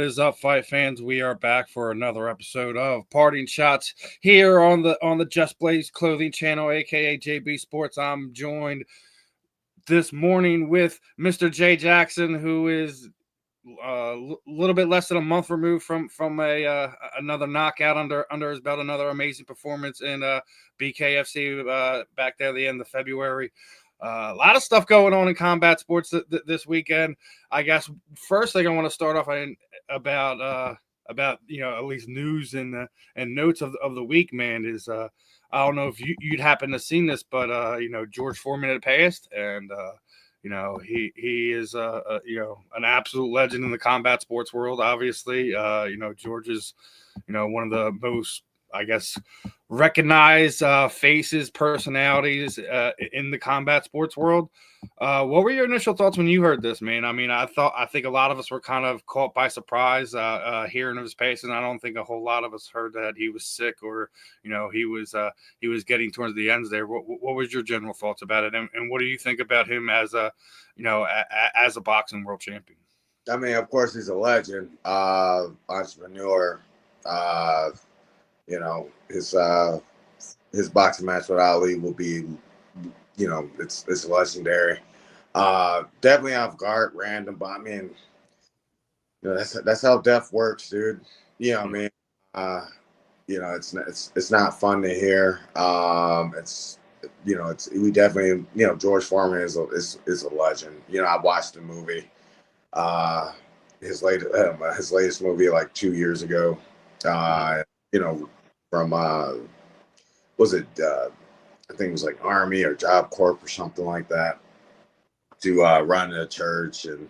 is up, fight fans? We are back for another episode of Parting Shots here on the Just Blaze Clothing channel, aka JB Sports. I'm joined this morning with Mr. Jay Jackson, who is a little bit less than a month removed from another knockout under his belt, another amazing performance in BKFC back there at the end of February. A lot of stuff going on in combat sports this weekend. I guess first thing I want to start off about at least news and notes of the week, man, is I don't know if you'd happen to seen this, but George Foreman had passed, and he is an absolute legend in the combat sports world. Obviously, George is one of the most, I guess, recognized faces, personalities in the combat sports world. What were your initial thoughts when you heard this, man? I mean, I think a lot of us were kind of caught by surprise hearing of his passing. I don't think a whole lot of us heard that he was sick or he was getting towards the ends there. What was your general thoughts about it, and what do you think about him as a boxing world champion? I mean, of course, he's a legend, entrepreneur. His boxing match with Ali will be, it's legendary. Definitely off guard, random, but I mean, that's how death works, dude. You know what I mean? It's not fun to hear. We definitely, George Foreman is a legend. I watched the movie, his latest movie like 2 years ago. From was it I think it was like Army or Job Corps or something like that, to run a church and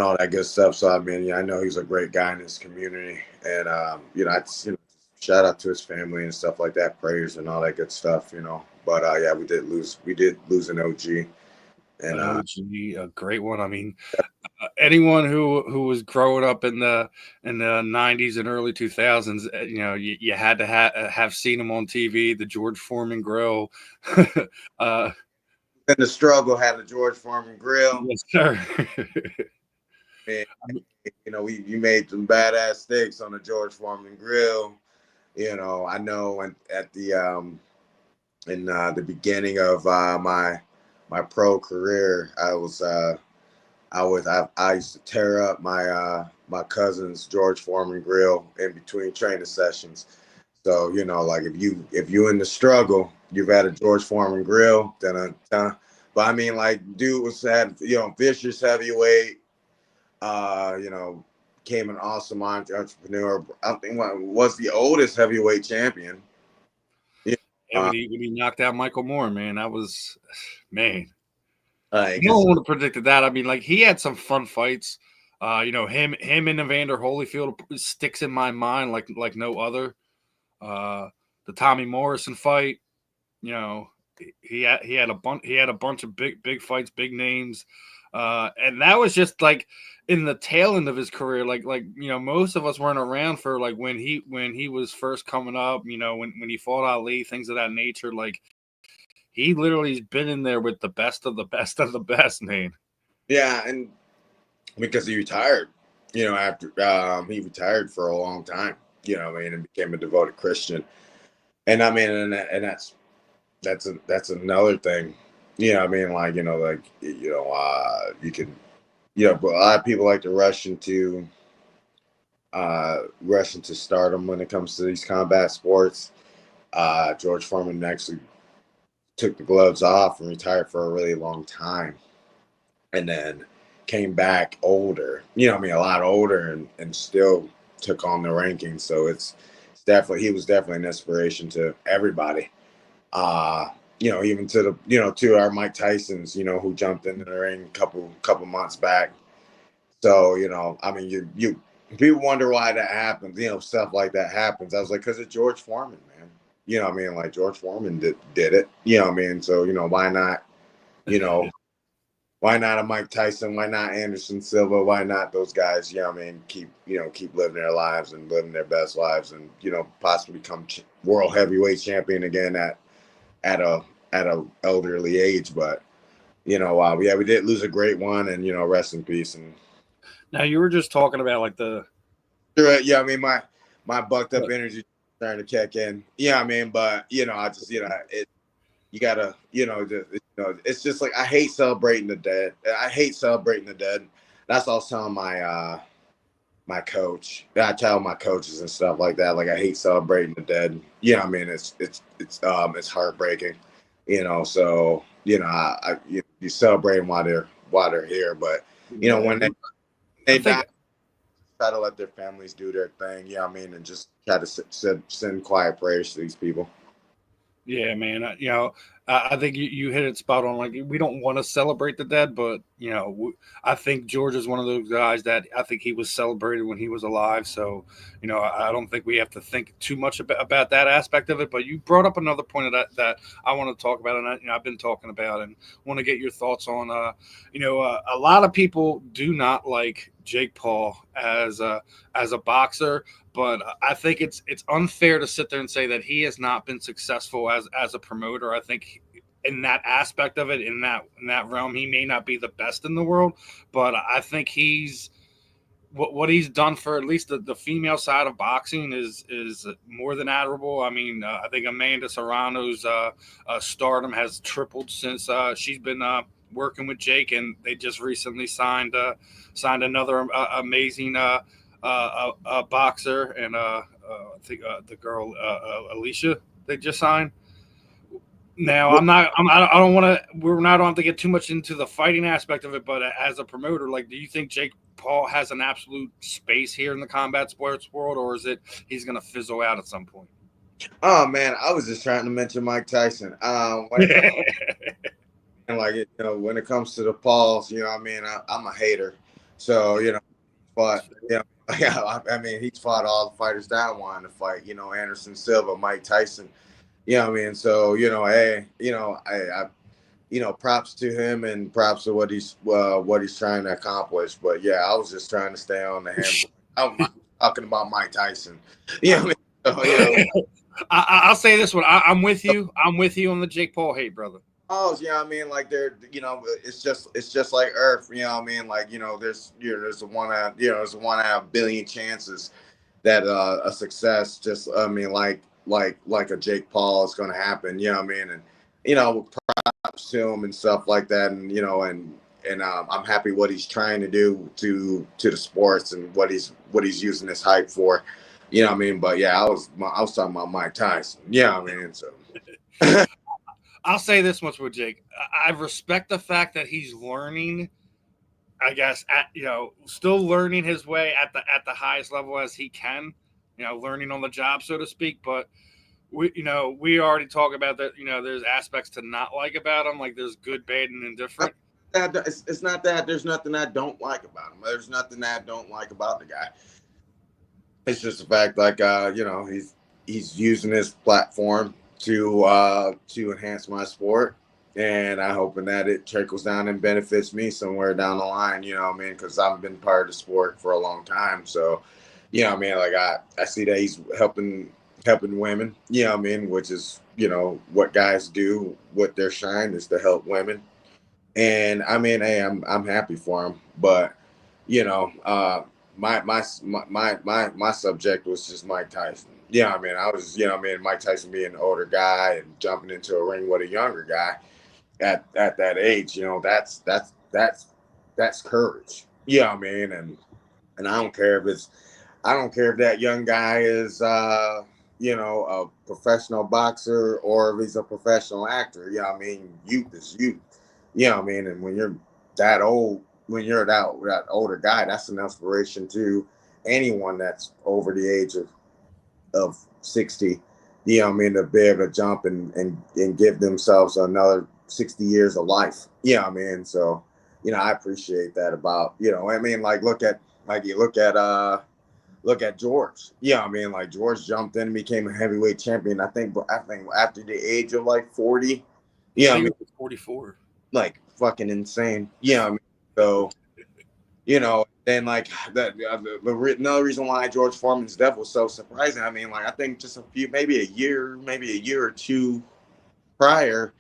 all that good stuff. So I mean, I know he's a great guy in his community, and shout out to his family and stuff like that, prayers and all that good stuff, But we did lose an OG. And a great one. I mean, anyone who was growing up in the 90s and early 2000s, you had to have seen him on TV, the George Foreman grill. And the struggle had the George Foreman grill. Yes, sir. And, you made some badass steaks on the George Foreman grill. I know at the in the beginning of my pro career, I used to tear up my cousin's George Foreman grill in between training sessions. So like if you in the struggle, you've had a George Foreman grill. But I mean, like, dude had vicious heavyweight. Became an awesome entrepreneur. I think was the oldest heavyweight champion. When he knocked out Michael Moore, man, that was, man. No one would have predicted that. I mean, like, he had some fun fights. Him and Evander Holyfield sticks in my mind like no other. The Tommy Morrison fight, he had a bunch of big fights, big names, and that was just like in the tail end of his career. Like most of us weren't around for like when he was first coming up. When he fought Ali, things of that nature. Like, he literally has been in there with the best of the best of the best, man. Yeah, and because he retired, after he retired for a long time, and became a devoted Christian. And I mean, and that's another thing, you can, but a lot of people like to rush into stardom when it comes to these combat sports. George Foreman actually took the gloves off and retired for a really long time, and then came back older, a lot older, and still took on the rankings. So it's definitely, he was definitely an inspiration to everybody. Even to to our Mike Tysons, who jumped into the ring a couple months back. So, I mean, you people wonder why that happens, stuff like that happens. I was like, because of George Foreman, man. Like, George Foreman did it. So, why not, why not a Mike Tyson? Why not Anderson Silva? Why not those guys? Keep living their lives and living their best lives, and possibly become world heavyweight champion again at a elderly age. But we did lose a great one, and rest in peace. And now, you were just talking about like the Yeah, I mean, my bucked up energy starting to kick in. Yeah, I mean, but I just you gotta it's just like I hate celebrating the dead. I hate celebrating the dead. That's what I was telling my coach. I tell my coaches and stuff like that. Like I hate celebrating the dead. Yeah, I mean it's heartbreaking. So you celebrate them while they're here, but when they die, try to let their families do their thing. Yeah, I mean, and just try to send quiet prayers to these people. Yeah, man. I think you hit it spot on. Like, we don't want to celebrate the dead, but I think George is one of those guys that I think he was celebrated when he was alive. So, I don't think we have to think too much about that aspect of it. But you brought up another point of that I want to talk about, and I've been talking about, and want to get your thoughts on. A lot of people do not like Jake Paul as a boxer. But I think it's unfair to sit there and say that he has not been successful as a promoter. I think in that aspect of it, in that realm, he may not be the best in the world, but I think he's what he's done for at least the female side of boxing is more than admirable. I mean, I think Amanda Serrano's stardom has tripled since she's been working with Jake, and they just recently signed another amazing. A boxer and I think the girl Alicia they just signed. Now I don't want to. We're not on to get too much into the fighting aspect of it, but as a promoter, like, do you think Jake Paul has an absolute space here in the combat sports world, or is it he's going to fizzle out at some point? Oh man, I was just trying to mention Mike Tyson. And when it comes to the Pauls, I mean, I'm a hater, so but I mean, he's fought all the fighters that I wanted to fight. Anderson Silva, Mike Tyson. I mean, so hey, props to him and props to what he's trying to accomplish. But yeah, I was just trying to stay on the hand. I'm talking about Mike Tyson. I mean, so, I'll say this one. I'm with you. I'm with you on the Jake Paul hate, brother. Oh, I mean, like it's just like Earth, I mean, like there's there's a one out of a billion chances that a success just I mean like a Jake Paul is going to happen, I mean, and props to him and stuff like that, and I'm happy what he's trying to do to the sports and what he's using this hype for, I mean, but yeah, I was talking about Mike Tyson, I mean, so. I'll say this much with Jake. I respect the fact that he's learning, I guess, still learning his way at the highest level as he can, learning on the job, so to speak. But we already talk about that. There's aspects to not like about him. Like, there's good, bad, and indifferent. It's not that there's nothing I don't like about him. There's nothing that I don't like about the guy. It's just the fact, like, he's using his platform to enhance my sport, and I'm hoping that it trickles down and benefits me somewhere down the line, what I mean, because I've been part of the sport for a long time, so I mean, like I see that he's helping women, I mean, which is what guys do, what their shine is to help women, and I mean, hey, I'm happy for him, but my subject was just Mike Tyson. I mean, I was, Mike Tyson being an older guy and jumping into a ring with a younger guy at that age, that's courage. I mean, and I don't care if that young guy is, a professional boxer or if he's a professional actor. I mean, youth is youth. I mean, and when you're that old, when you're that older guy, that's an inspiration to anyone that's over the age of 60, I mean, to be able to jump and give themselves another 60 years of life. I mean, so, I appreciate that about, I mean, like, look at George. I mean, like, George jumped in and became a heavyweight champion. I think after the age of like 40. I mean, 44. Like, fucking insane. I mean, so, then like that another reason why George Foreman's death was so surprising. I mean, like, I think just maybe a year or two prior,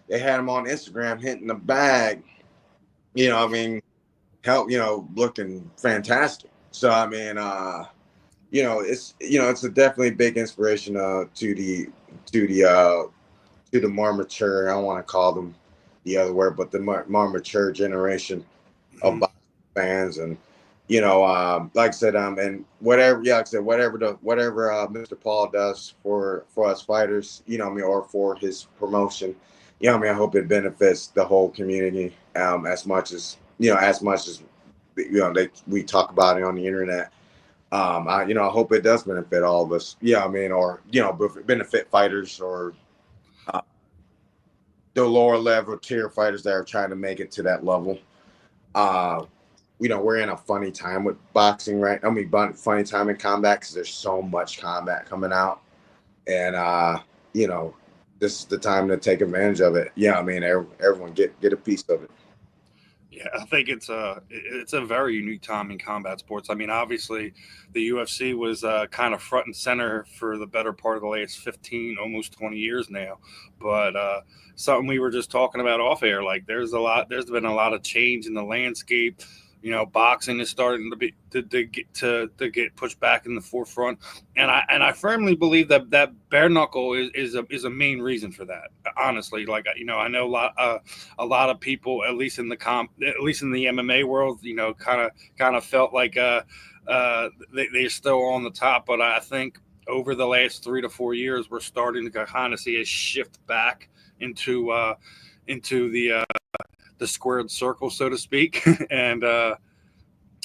they had him on Instagram hitting the bag. I mean, looking fantastic. So I mean, it's a definitely big inspiration to the to the more mature. I don't want to call them the other word, but the more mature generation of Mhm. boxing fans, and like I said, and whatever, yeah, like I said, whatever Mr. Paul does for us fighters, or for his promotion, I hope it benefits the whole community, as much as we talk about it on the internet. I hope it does benefit all of us. Yeah, or benefit fighters, or uh, the lower level tier fighters that are trying to make it to that level. Uh, we're in a funny time with boxing, right? Funny time in combat because there's so much combat coming out, and you know, this is the time to take advantage of it. Yeah, everyone get a piece of it. Yeah, I think it's a very unique time in combat sports. I mean, obviously, the UFC was kind of front and center for the better part of the last 15, almost 20 years now. But something we were just talking about off air, like there's been a lot of change in the landscape. Boxing is starting to be to get pushed back in the forefront, and I firmly believe that bare knuckle is a main reason for that. Honestly, like I know a lot of people, at least in the MMA world, kind of felt like they're still on the top, but I think over the last 3 to 4 years, we're starting to kind of see a shift back into the squared circle, so to speak, and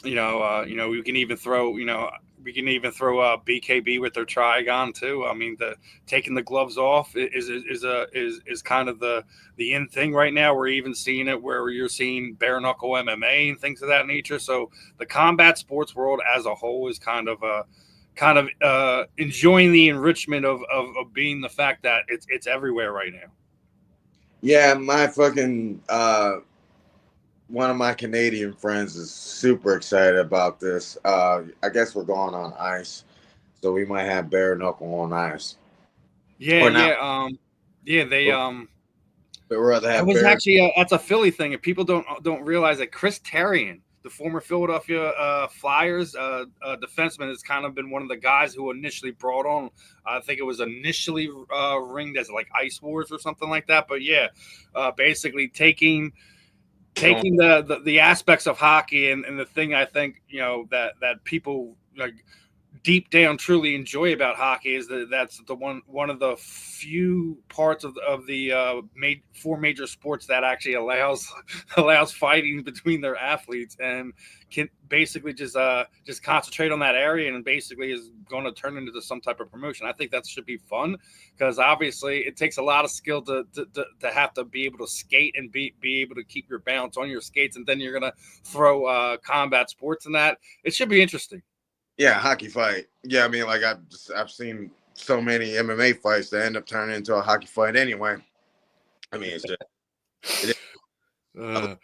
we can even throw BKB with their trigon too. I mean, the taking the gloves off is kind of the in thing right now. We're even seeing it where you're seeing bare knuckle MMA and things of that nature. So the combat sports world as a whole is kind of enjoying the enrichment of being the fact that it's everywhere right now. Yeah, my fucking one of my Canadian friends is super excited about this. I guess we're going on ice, so we might have bare knuckle on ice, Yeah, or not. yeah, yeah. They But we'd rather That have was bare. actually that's a Philly thing, and people don't realize that Chris Therien, the former Philadelphia Flyers defenseman, has kind of been one of the guys who initially brought on. I think it was initially ringed as like Ice Wars or something like that. But yeah, basically taking the aspects of hockey and the thing I think that people like deep down truly enjoy about hockey is that that's the one of the few parts of the four major sports that actually allows allows fighting between their athletes and can basically just concentrate on that area and basically is going to turn into some type of promotion. I think that should be fun because obviously it takes a lot of skill to have to be able to skate and be able to keep your balance on your skates, and then you're going to throw combat sports in that. It should be interesting. Yeah, hockey fight. Yeah, like I've seen so many MMA fights that end up turning into a hockey fight anyway. It's just it is. Uh,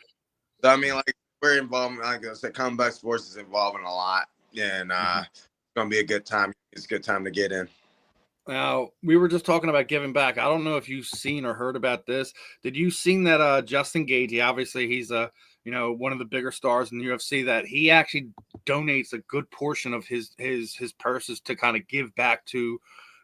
So, like we're involved. Like I said, combat sports is involving a lot, and mhm. it's gonna be a good time. It's a good time to get in. Now we were just talking about giving back. I don't know if you've seen or heard about this. Did you seen that Justin Gagey? Obviously, he's one of the bigger stars in the UFC. That he actually donates a good portion of his purses to kind of give back to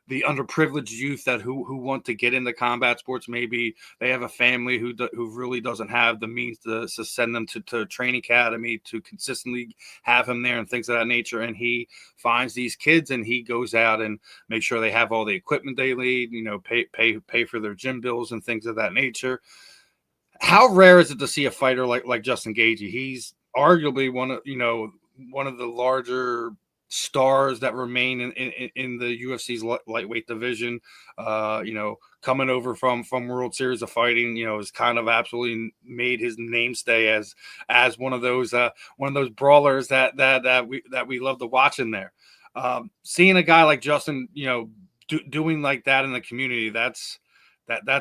the underprivileged youth that who want to get into combat sports. Maybe they have a family who really doesn't have the means to send them to training academy to consistently have him there and things of that nature. And he finds these kids and he goes out and make sure they have all the equipment they need, pay for their gym bills and things of that nature. How rare is it to see a fighter like Justin Gagey? He's arguably one of the larger stars that remain in the UFC's lightweight division. Coming over from World Series of Fighting, has kind of absolutely made his namestay as one of those brawlers that we love to watch in there. Seeing a guy like Justin, doing like that in the community, that's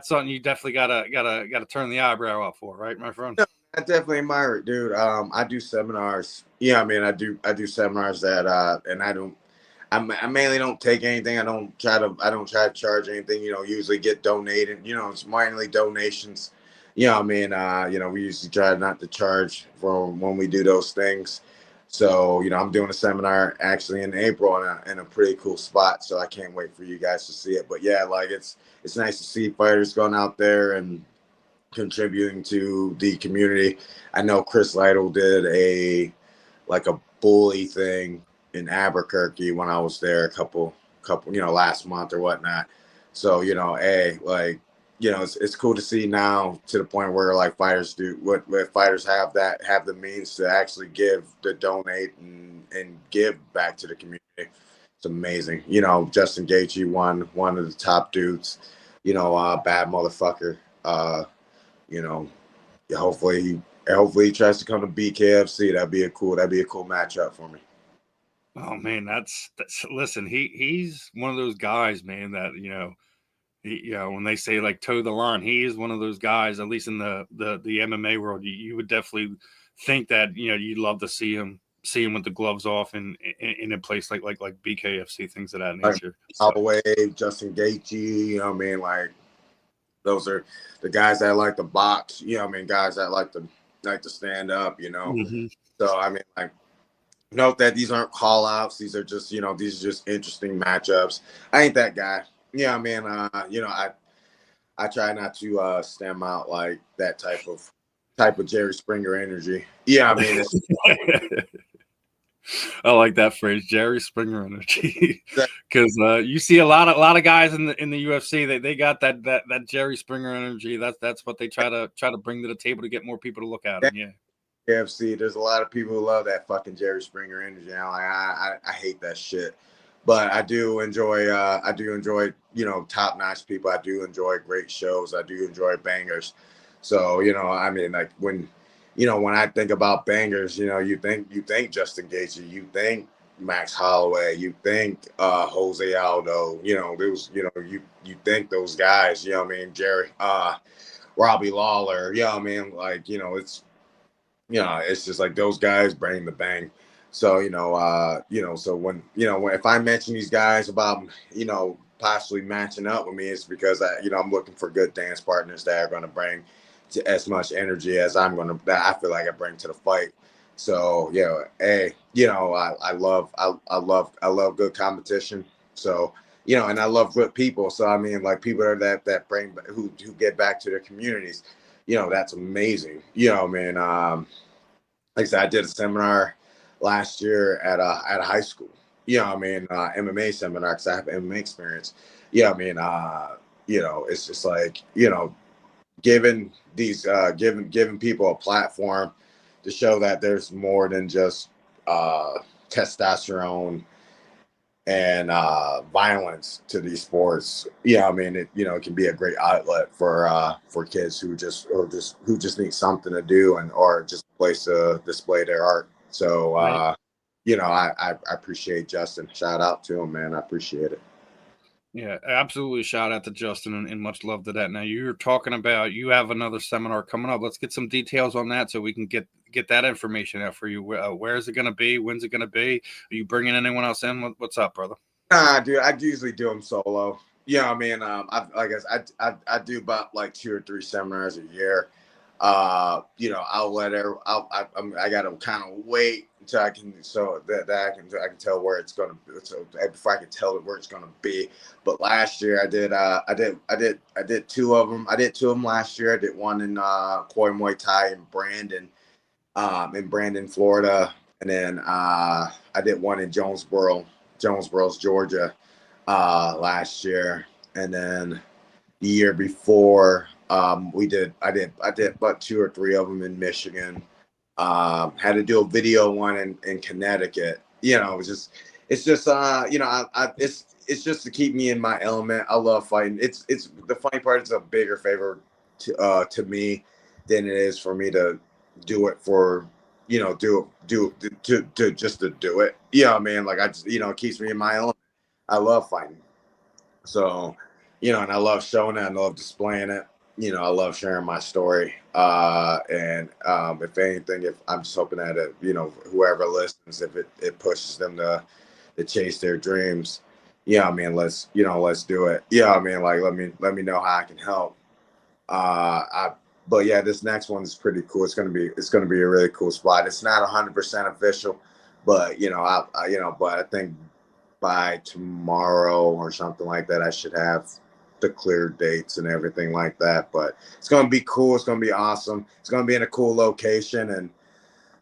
something you definitely gotta turn the eyebrow up for, right, my friend? No, I definitely admire it, dude. I do seminars. Yeah, I do seminars that and I mainly don't take anything. I don't try to charge anything. Usually get donated. It's mainly donations. We usually try not to charge for when we do those things. So, I'm doing a seminar actually in April in a pretty cool spot. So I can't wait for you guys to see it. But yeah, like it's nice to see fighters going out there and contributing to the community. I know Chris Lytle did a bully thing in Albuquerque when I was there a couple, last month or whatnot. So, it's cool to see now to the point where like fighters do what fighters have the means to actually donate and give back to the community. It's amazing. Justin Gaethje, one of the top dudes, bad motherfucker. You know, hopefully he tries to come to BKFC. That'd be a cool matchup for me. Oh man, that's listen, he's one of those guys, man, that when they say like toe the line, he is one of those guys, at least in the MMA world. You would definitely think that, you'd love to see him with the gloves off in a place like BKFC, things of that nature. Holloway, Justin Gaethje, like those are the guys that like to box, guys that like to stand up, Mm-hmm. So like, note that these aren't call outs. These are just, these are just interesting matchups. I ain't that guy. Yeah, I try not to stem out like that type of Jerry Springer energy. Yeah, I like that phrase, Jerry Springer energy, because you see a lot of guys in the UFC. They got that Jerry Springer energy. That's what they try to bring to the table to get more people to look at them. Yeah. KFC, there's a lot of people who love that fucking Jerry Springer energy. I hate that shit, but I do enjoy top notch people. I do enjoy great shows. I do enjoy bangers. So like when I think about bangers, you think Justin Gaethje, you think Max Holloway, you think Jose Aldo, you think those guys, Jerry, Robbie Lawler, it's just like those guys bring the bang. So, so when if I mention these guys about, possibly matching up with me, it's because I'm looking for good dance partners that are going to bring as much energy as that I feel like I bring to the fight. So, I love good competition. So, and I love good people. So, like people that bring, who get back to their communities, that's amazing. Like I said, I did a seminar last year at a high school. MMA seminar because I have MMA experience. It's just like giving people a platform to show that there's more than just testosterone and violence to these sports. It can be a great outlet for kids who just need something to do or just a place to display their art. So right. I appreciate Justin. Shout out to him, man. I appreciate it. Yeah, absolutely. Shout out to Justin and much love to that. Now you're talking about you have another seminar coming up. Let's get some details on that so we can get that information out for you. Where is it going to be? When's it going to be? Are you bringing anyone else in? What's up, brother? Dude, I usually do them solo. I do about like 2 or 3 seminars a year. I'll let I got to kind of wait until I can I can tell where it's going to be. So before I can tell where it's going to be. But last year I did 2 of them. I did 2 of them last year. I did one in Koi Muay Thai in Brandon, Florida, and then I did one in Jonesboro, Georgia, last year, and then the year before I did about 2 or 3 of them in Michigan. Had to do a video one in Connecticut. It's just to keep me in my element. I love fighting. It's the funny part. It's a bigger favor to me than it is for me to do it for just to do it. Like I just it keeps me in my element. I love fighting. So, and I love showing it. I love displaying it. I love sharing my story. And if anything, if I'm just hoping that whoever listens, if it pushes them to chase their dreams, let's do it. Like let me know how I can help. But yeah, this next one is pretty cool. It's gonna be a really cool spot. It's not 100% official, But but I think by tomorrow or something like that, I should have the clear dates and everything like that. But it's gonna be cool. It's gonna be awesome. It's gonna be in a cool location, and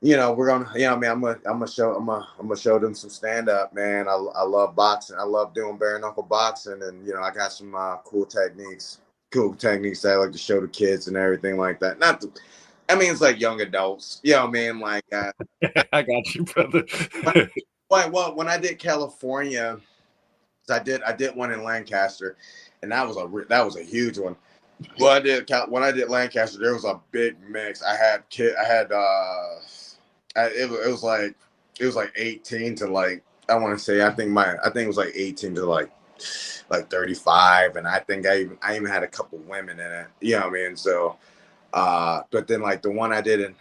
we're gonna, I'm gonna show them some stand up, man. I love boxing. I love doing bare knuckle boxing, and I got some cool techniques that I like to show the kids and everything like that. It's like young adults, like I got you, brother. when I did California, I did one in Lancaster, and that was a huge one. When I did Lancaster, there was a big mix. It was like 18 to like, I want to say, I think it was like 18 to like 35, and I think I even had a couple women in it. You know what I mean? So but then like the one I did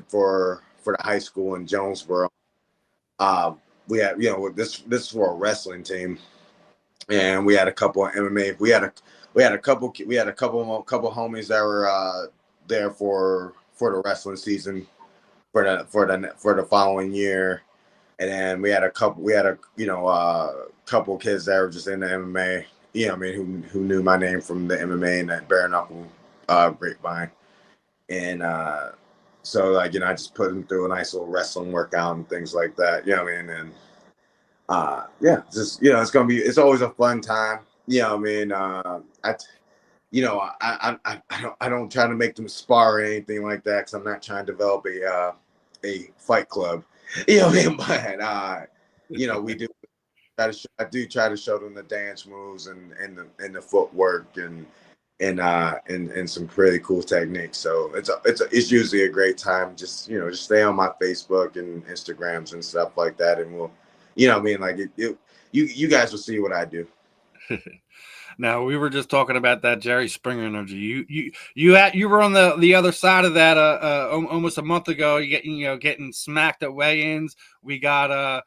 for the high school in Jonesboro, we had, this is for a wrestling team, and we had a couple of MMA. We had a couple homies that were there for the wrestling season for the following year, and then we had a couple kids that were just in the MMA. Who knew my name from the MMA and that bare knuckle grapevine, and so like I just put them through a nice little wrestling workout and things like that. And it's always a fun time. I don't try to make them spar or anything like that, because I'm not trying to develop a fight club. But we do I do try to show them the dance moves and the footwork and some pretty cool techniques. So it's usually a great time. Just stay on my Facebook and Instagrams and stuff like that, and we'll you guys will see what I do. Now, we were just talking about that Jerry Springer energy. You were on the other side of that almost a month ago. Getting smacked at weigh-ins. We got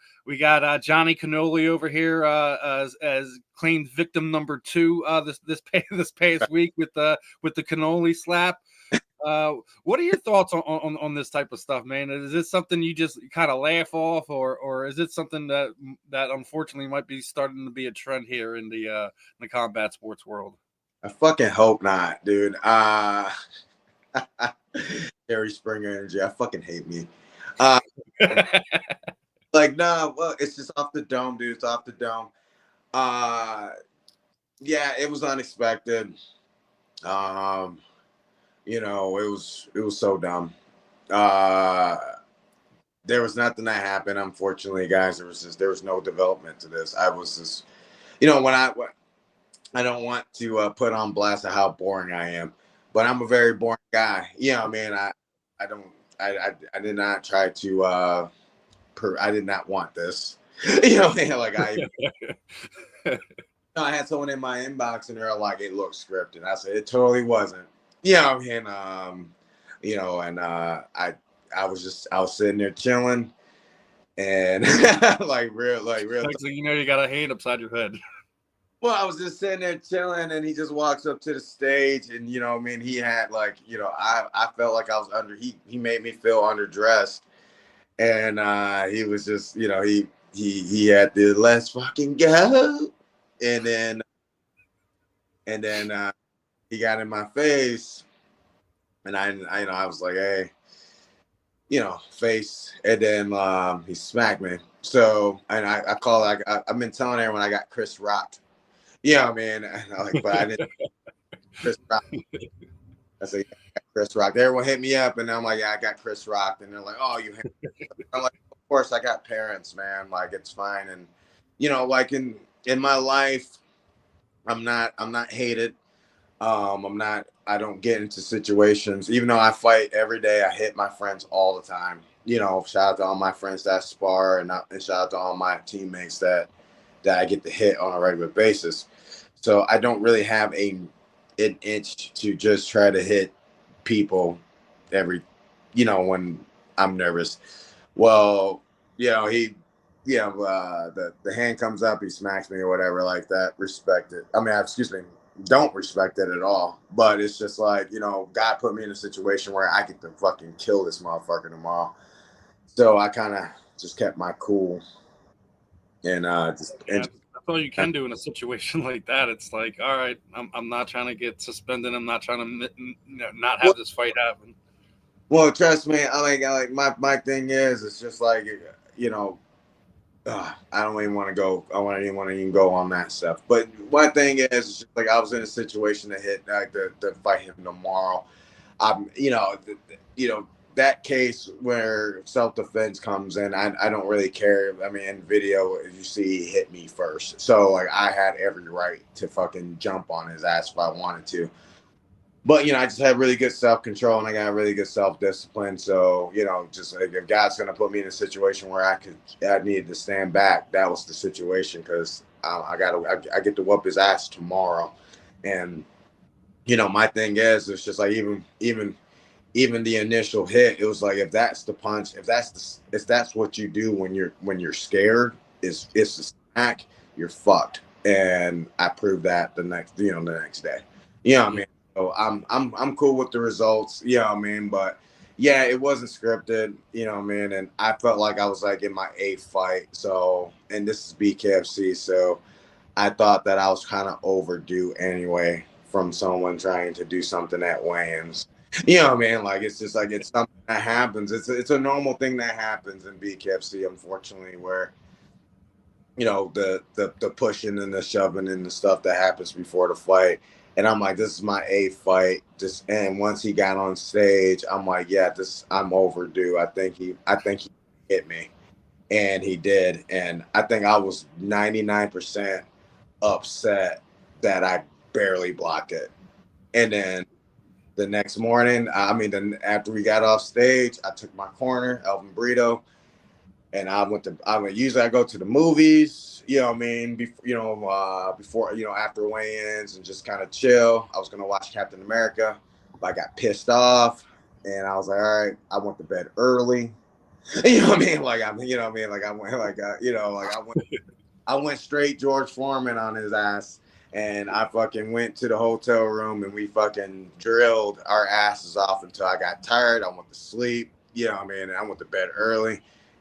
Johnny Cannoli over here as claimed victim number 2 this past week with the Cannoli slap. What are your thoughts on this type of stuff, man? Is this something you just kind of laugh off, or is it something that unfortunately might be starting to be a trend here in the combat sports world? I fucking hope not, dude. Jerry Springer energy. I fucking hate me. Nah, well, it's just off the dome, dude. It's off the dome. Yeah, it was unexpected. It was so dumb. There was nothing that happened, unfortunately, guys. There was no development to this. I was just, I don't want to put on blast of how boring I am, but I'm a very boring guy. I did not try to, I did not want this. I had someone in my inbox and they're like, it looks scripted. I said, it totally wasn't. I was sitting there chilling, and real. So you got a hand upside your head. Well, I was just sitting there chilling, and he just walks up to the stage, and he had I felt like I was he made me feel underdressed, and he was just he had the let's fucking go, and then he got in my face, and I was like, hey, face, and then he smacked me. So, and I've been telling everyone I got Chris rocked. And but I didn't. Chris Rock. I said, yeah, I got Chris rocked. Everyone hit me up, and I'm like, yeah, I got Chris rocked, and they're like, oh, you. I'm like, of course, I got parents, man. Like, it's fine, and in my life, I'm not hated. I don't get into situations, even though I fight every day. I hit my friends all the time. Shout out to all my friends that spar, and shout out to all my teammates that I get to hit on a regular basis. So I don't really have an itch to just try to hit people when I'm nervous. Well, the hand comes up, he smacks me or whatever like that. Respect it. Excuse me. Don't respect it at all. But it's just like, God put me in a situation where I get to fucking kill this motherfucker tomorrow. So I kind of just kept my cool, and That's all you can do in a situation like that. It's like, all right, I'm not trying to get suspended. I'm not trying to not have this fight happen. well, trust me, I like my thing is, it's just like, you know, I don't even want to go. I didn't want to even go on that stuff. But one thing is, it's just like I was in a situation to hit to fight him tomorrow. You know that case where self defense comes in. I don't really care. I mean, in video, as you see, he hit me first, so like I had every right to fucking jump on his ass if I wanted to. But I just had really good self control and I got really good self discipline. So just like if God's gonna put me in a situation where I needed to stand back, that was the situation because I get to whoop his ass tomorrow, and my thing is it's just like even the initial hit, it was like if that's the punch, if that's what you do when you're scared, it's the smack, you're fucked, and I proved that the next day. I mean. So I'm cool with the results, I mean, but yeah, it wasn't scripted, I mean, and I felt like I was like in my eighth fight. So, and this is BKFC, so I thought that I was kind of overdue anyway from someone trying to do something at weigh-ins. What I mean? Like it's just like it's something that happens. It's a normal thing that happens in BKFC, unfortunately, where the pushing and the shoving and the stuff that happens before the fight. And I'm like, this is my eighth fight. And once he got on stage, I'm like, yeah, I'm overdue. I think he hit me, and he did. And I think I was 99% upset that I barely blocked it. And then the next morning, then after we got off stage, I took my corner, Elvin Brito, and usually I go to the movies, what I mean, before, after weigh-ins and just kind of chill. I was going to watch Captain America, but I got pissed off and I was like, all right, I went to bed early. What I mean? Like, what I mean? Like I went, I went straight George Foreman on his ass, and I fucking went to the hotel room and we fucking drilled our asses off until I got tired. I went to sleep, what I mean? And I went to bed early.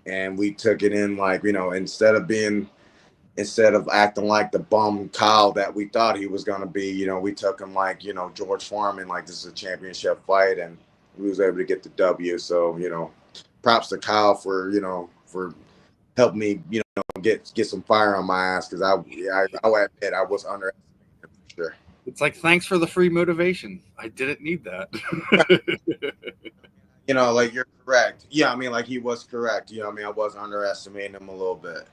And we took it in like, instead of acting like the bum Kyle that we thought he was going to be, we took him like, George Foreman, like this is a championship fight, and we was able to get the W. So, props to Kyle for helping me, get some fire on my ass, because I'll admit I was underestimating him for sure. It's like, thanks for the free motivation. I didn't need that. Like you're correct. Yeah, I mean, like he was correct. I mean, I was underestimating him a little bit.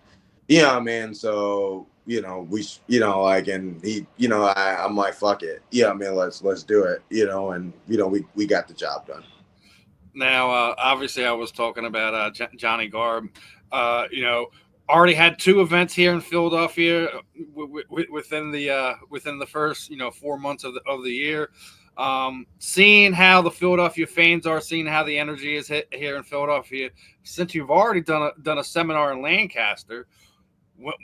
Yeah, I mean, so like, and he, I'm like, fuck it. Yeah, I mean, let's do it. And we got the job done. Now, obviously, I was talking about Johnny Garb. Already had two events here in Philadelphia within the first 4 months of the year. Seeing how the Philadelphia fans are, seeing how the energy is here in Philadelphia, since you've already done a seminar in Lancaster,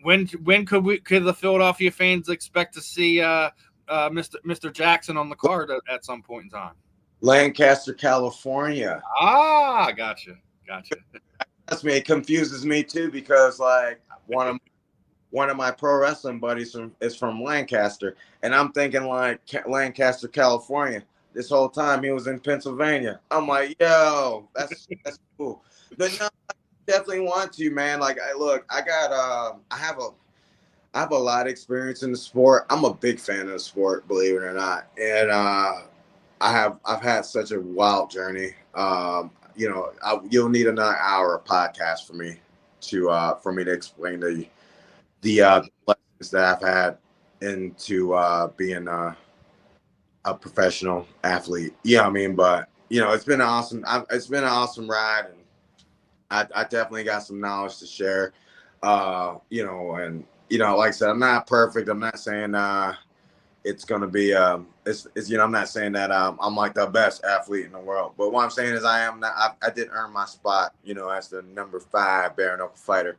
when could the Philadelphia fans expect to see Mr. Jackson on the card at some point in time? Lancaster, California. Gotcha. Trust me, it confuses me too, because like one of my pro wrestling buddies is from Lancaster, and I'm thinking like Lancaster, California. This whole time he was in Pennsylvania. I'm like, yo, that's cool. But no, I definitely want to, man. Like, I have a lot of experience in the sport. I'm a big fan of the sport, believe it or not, and I've had such a wild journey. You'll need another hour of podcast for me to explain the lessons that I've had into being a professional athlete. Yeah, I mean, but it's been an awesome ride, and I definitely got some knowledge to share. And like I said, I'm not perfect. I'm not saying it's gonna be I'm not saying that I'm like the best athlete in the world, but what I'm saying is I did earn my spot, as the number 5 bare knuckle fighter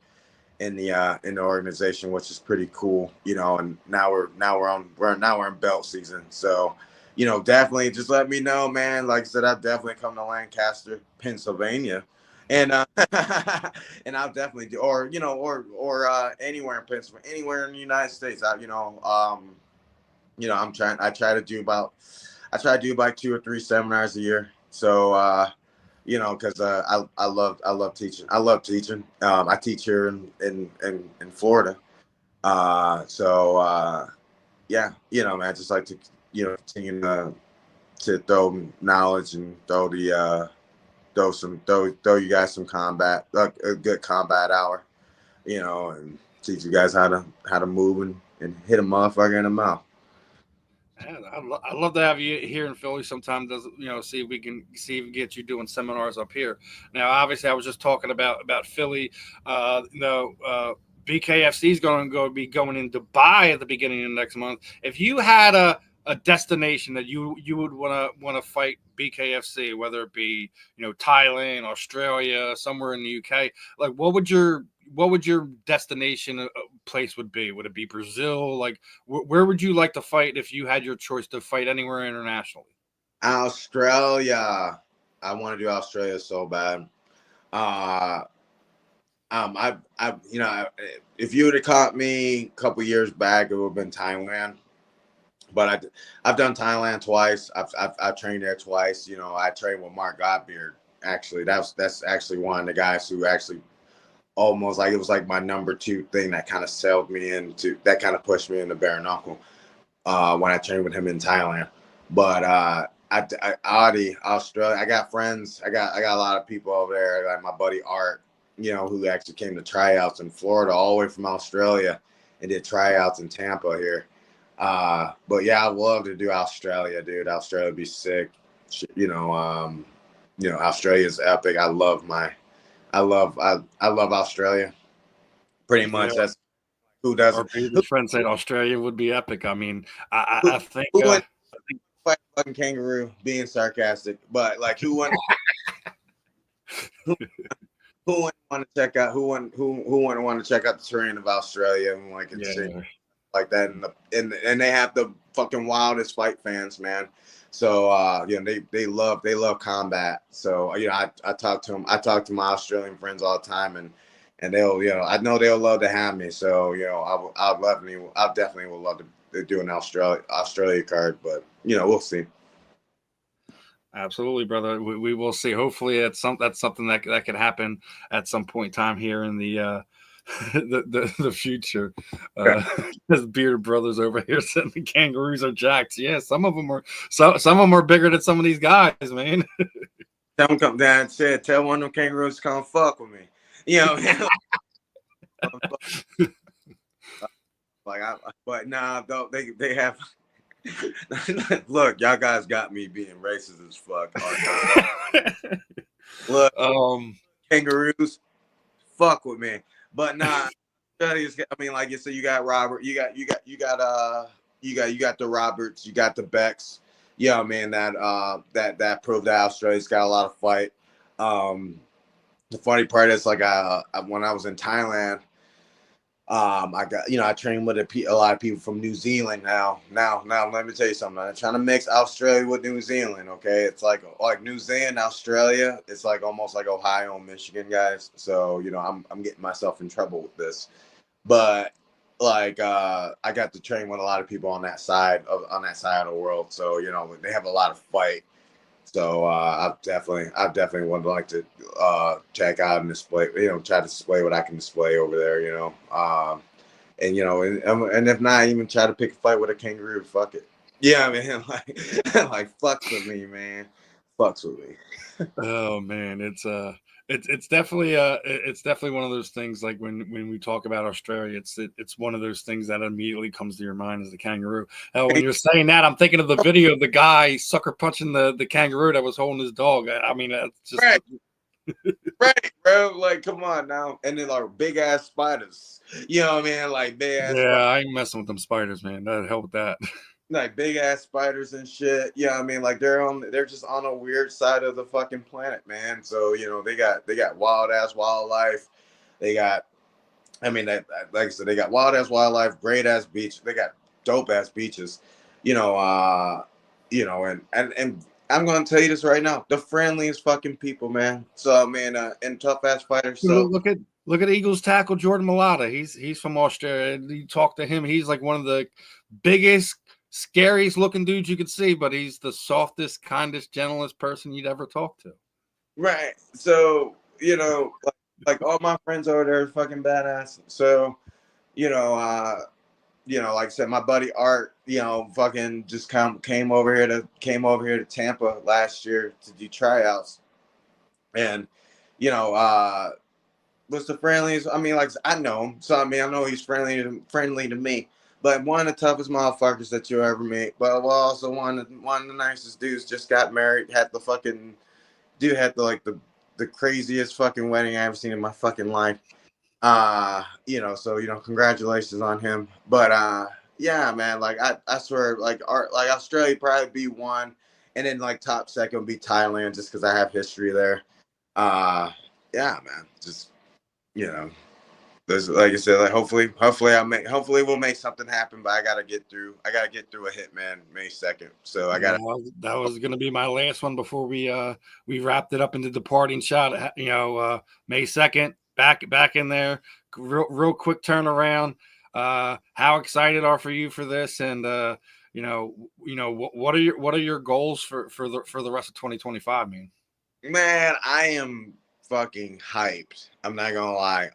in the organization, which is pretty cool, and now we're in belt season. So definitely just let me know, man. Like I said, I've definitely come to Lancaster, Pennsylvania, And and I'll definitely do, or anywhere in Pennsylvania, anywhere in the United States. I try to do about 2 or 3 seminars a year. So because I love teaching. I love teaching. I teach here in Florida. Yeah, man, I just like to continue to throw knowledge and throw you guys some combat, a good combat hour, and teach you guys how to move and hit a motherfucker in the mouth. Man, I'd love to have you here in Philly sometime. See if we can get you doing seminars up here. Now, obviously, I was just talking about Philly. BKFC is going to be going in Dubai at the beginning of next month. If you had a destination that you would want to fight BKFC, whether it be Thailand, Australia, somewhere in the UK, like what would your destination place would be? Would it be Brazil? Like where would you like to fight if you had your choice to fight anywhere internationally? Australia. I want to do Australia so bad. If you would have caught me a couple years back, it would have been Thailand. But I've done Thailand twice. I've trained there twice. I trained with Mark Godbeard. Actually, that's actually one of the guys who actually almost like it was like my number 2 thing that kind of that kind of pushed me into bare knuckle when I trained with him in Thailand. But Australia, I got friends. I got a lot of people over there. Like my buddy Art, who actually came to tryouts in Florida all the way from Australia and did tryouts in Tampa here. But yeah, I'd love to do Australia, dude. Australia would be sick. Australia is epic. I love Australia. Pretty much, that's who doesn't. Our previous friend said Australia would be epic. I mean, I think who wouldn't fight a fucking kangaroo, being sarcastic, but like who wouldn't who wouldn't want to check out who wouldn't want to check out the terrain of Australia and like like that, and they have the fucking wildest fight fans, man. So they love combat. So I talk to them. I talk to my Australian friends all the time, and they'll I know they'll love to have me. So I definitely would love to do an Australia card, but we'll see. Absolutely, brother. We will see. Hopefully, that's something that could happen at some point in time here in the the future. There's bearded brothers over here saying the kangaroos are jacked. Yeah, some of them are bigger than some of these guys, man. Tell them come down and say, tell one of them kangaroos to come fuck with me. But nah, though they have. Look, y'all guys got me being racist as fuck. Look, kangaroos, fuck with me. But nah, I mean, like you said, you got Robert, you got the Roberts, you got the Becks. Yeah, man, that proved that Australia's got a lot of fight. The funny part is, like, when I was in Thailand, I trained with a lot of people from New Zealand now. Now, let me tell you something. I'm trying to mix Australia with New Zealand. Okay, it's like New Zealand, Australia. It's like almost like Ohio and Michigan, guys. So I'm getting myself in trouble with this, but like I got to train with a lot of people on that side of the world. So they have a lot of fight. So I definitely would like to check out and display, try to display what I can display over there, and if not, even try to pick a fight with a kangaroo. Fuck it. Yeah, man, like fucks with me, man. Fucks with me. Oh man, it's definitely one of those things. Like when we talk about Australia, it's one of those things that immediately comes to your mind as the kangaroo. When you're saying that, I'm thinking of the video of the guy sucker punching the kangaroo that was holding his dog. I mean, that's just right, bro. Like, come on now. And then like big ass spiders. You know what I mean? Like big ass. Yeah, I ain't messing with them spiders, man. That'd help with that. Like big ass spiders and shit. Yeah, I mean, like they're just on a weird side of the fucking planet, man. So they got wild ass wildlife. They got, I mean, like I said, they got wild ass wildlife, great ass beach. They got dope ass beaches. And I'm gonna tell you this right now. The friendliest fucking people, man. So man, and tough ass fighters. So Look at Eagles tackle Jordan Mailata. He's from Australia. You talk to him, he's like one of the biggest, scariest looking dudes you could see, but he's the softest, kindest, gentlest person you'd ever talk to. right. So like all my friends over there are fucking badass. So you know, like I said, my buddy Art, fucking just came over here to Tampa last year to do tryouts, and was the friendliest. I mean, like I know him, so I mean, I know he's friendly to me. But one of the toughest motherfuckers that you'll ever meet. But also one of the nicest dudes. Just got married. Had the craziest fucking wedding I ever seen in my fucking life. So congratulations on him. But yeah, man, like I swear, like Australia probably be one, and then like top second would be Thailand, just because I have history there. Yeah, man, just you know, there's like I said, like hopefully we'll make something happen. But I gotta get through a Hitman May 2nd. So I gotta. That was going to be my last one before we wrapped it up into the parting shot. May 2nd, back in there, real quick turnaround. How excited are for you for this, and what are your goals for the rest of 2025, man? Man, I am fucking hyped. I'm not gonna lie.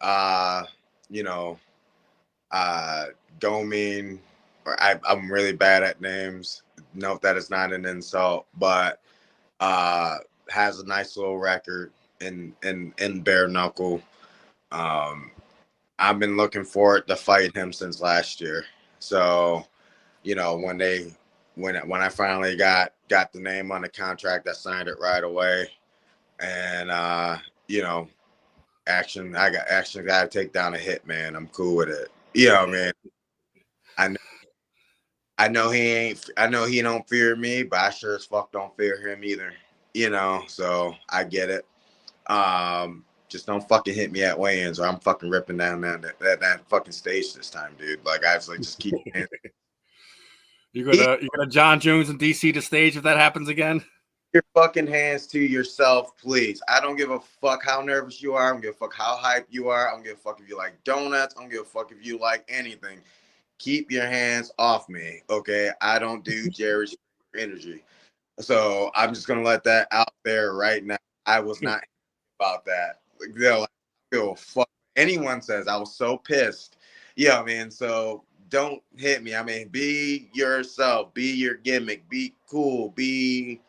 Gomin, I'm really bad at names. Note that it's not an insult, but has a nice little record in bare knuckle. I've been looking forward to fight him since last year. So, when I finally got the name on the contract, I signed it right away. And got to take down a Hitman. I'm cool with it. Man. I know he don't fear me, but I sure as fuck don't fear him either. So I get it. Just don't fucking hit me at weigh-ins, or I'm fucking ripping down that fucking stage this time, dude. Like I was like, just keep. You're gonna John Jones and DC to stage if that happens again. Your fucking hands to yourself, please. I don't give a fuck how nervous you are. I don't give a fuck how hyped you are. I don't give a fuck if you like donuts. I don't give a fuck if you like anything. Keep your hands off me, okay? I don't do Jerry energy. So I'm just gonna let that out there right now. I was not about that. I feel fuck anyone says. I was so pissed. Yeah, man. So don't hit me. I mean, be yourself. Be your gimmick. Be cool. Be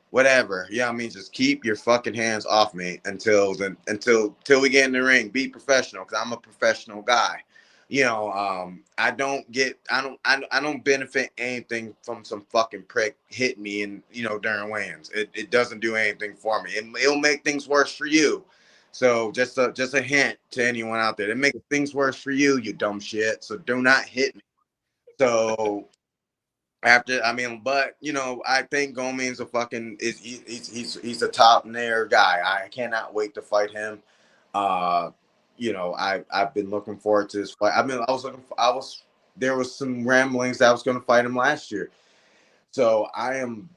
whatever. Yeah, I mean, just keep your fucking hands off me until we get in the ring. Be professional, because I'm a professional guy. I don't benefit anything from some fucking prick hit me and during weigh-ins. It doesn't do anything for me. It'll make things worse for you. So just a hint to anyone out there. It makes things worse for you, you dumb shit. So do not hit me. So I think Gomin's he's a top nair guy. I cannot wait to fight him. I've been looking forward to this fight. I mean, there was some ramblings that I was going to fight him last year. So I'm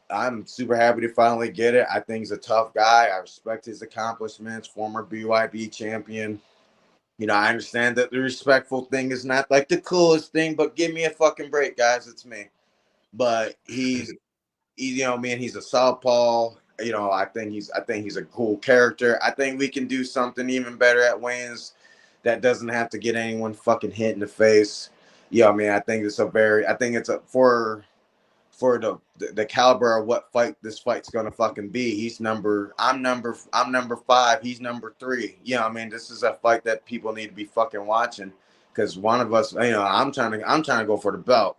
super happy to finally get it. I think he's a tough guy. I respect his accomplishments, former BYB champion. I understand that the respectful thing is not like the coolest thing, but give me a fucking break, guys. It's me. But he's a southpaw. I think he's a cool character. I think we can do something even better at weigh-ins that doesn't have to get anyone fucking hit in the face. I think for the caliber of what this fight's gonna fucking be. I'm number 5, he's number 3. This is a fight that people need to be fucking watching, because one of us, I'm trying to go for the belt.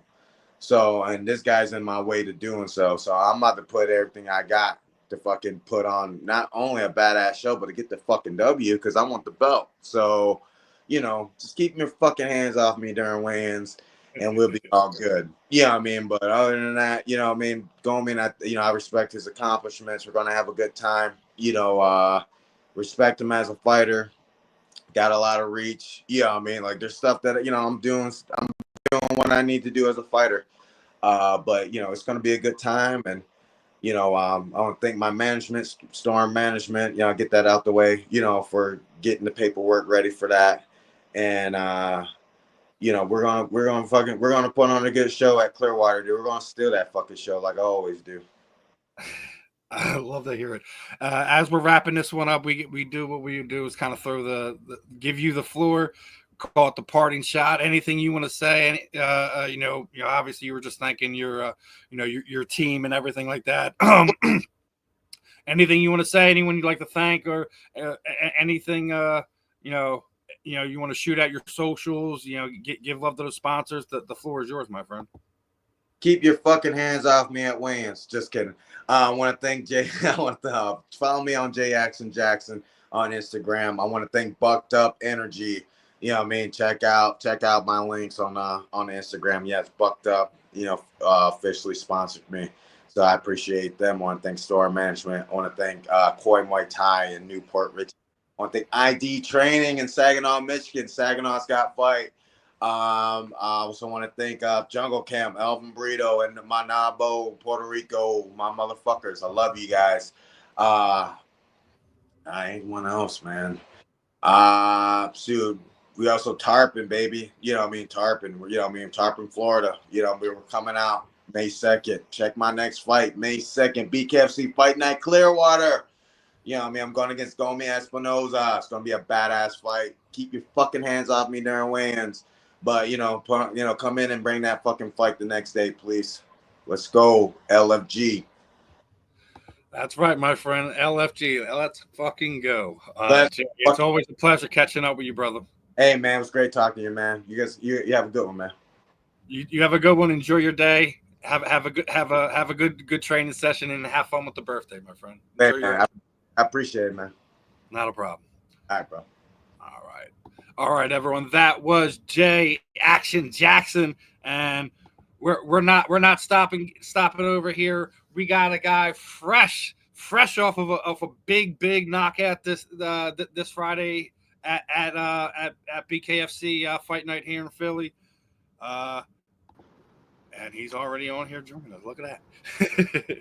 So, and this guy's in my way to doing so. So I'm about to put everything I got to fucking put on not only a badass show, but to get the fucking W, because I want the belt. So, just keep your fucking hands off me during weigh-ins and we'll be all good. But other than that, Gomin, I respect his accomplishments. We're going to have a good time. Respect him as a fighter. Got a lot of reach. Like there's stuff that, I'm doing what I need to do as a fighter. But it's going to be a good time, and I want to thank my management, Storm Management. Get that out the way. For getting the paperwork ready for that, and we're gonna put on a good show at Clearwater, dude. We're gonna steal that fucking show like I always do. I love to hear it. As we're wrapping this one up, we do what we do is kind of throw give you the floor, call it the parting shot. Anything you want to say? Obviously you were just thanking your team and everything like that. Anything you want to say? Anyone you'd like to thank, or anything? You want to shoot at your socials. Give love to the sponsors. The floor is yours, my friend. Keep your fucking hands off me at weigh-ins. Just kidding. I want to thank Jay. I want to follow me on Jay Jackson on Instagram. I want to thank Bucked Up Energy. Check out my links on Instagram. Yes, Bucked Up. Officially sponsored me, so I appreciate them. I want to thank Store Management. I want to thank Koi Muay Thai in Newport Richie. I want to thank ID Training in Saginaw, Michigan. Saginaw's Got Fight. I also want to thank Jungle Camp, Elvin Brito, and Manabo, Puerto Rico, my motherfuckers. I love you guys. I ain't one else, man. Shoot, we also Tarpon, baby. Tarpon. Tarpon, Florida. We were coming out May 2nd. Check my next fight, May 2nd, BKFC Fight Night, Clearwater. I'm going against Gomi Escoboza. It's going to be a badass fight. Keep your fucking hands off me during weigh-ins. But, come in and bring that fucking fight the next day, please. Let's go, LFG. That's right, my friend. LFG. Let's fucking go. It's always a pleasure catching up with you, brother. Hey, man. It was great talking to you, man. You guys, you have a good one, man. You have a good one. Enjoy your day. Have a good training session and have fun with the birthday, my friend. Hey, man, I appreciate it, man. Not a problem. All right, bro. All right, everyone. That was Jay Jackson, and we're not stopping over here. We got a guy fresh off of a big knockout this Friday at BKFC Fight Night here in Philly, and he's already on here joining us. Look at that.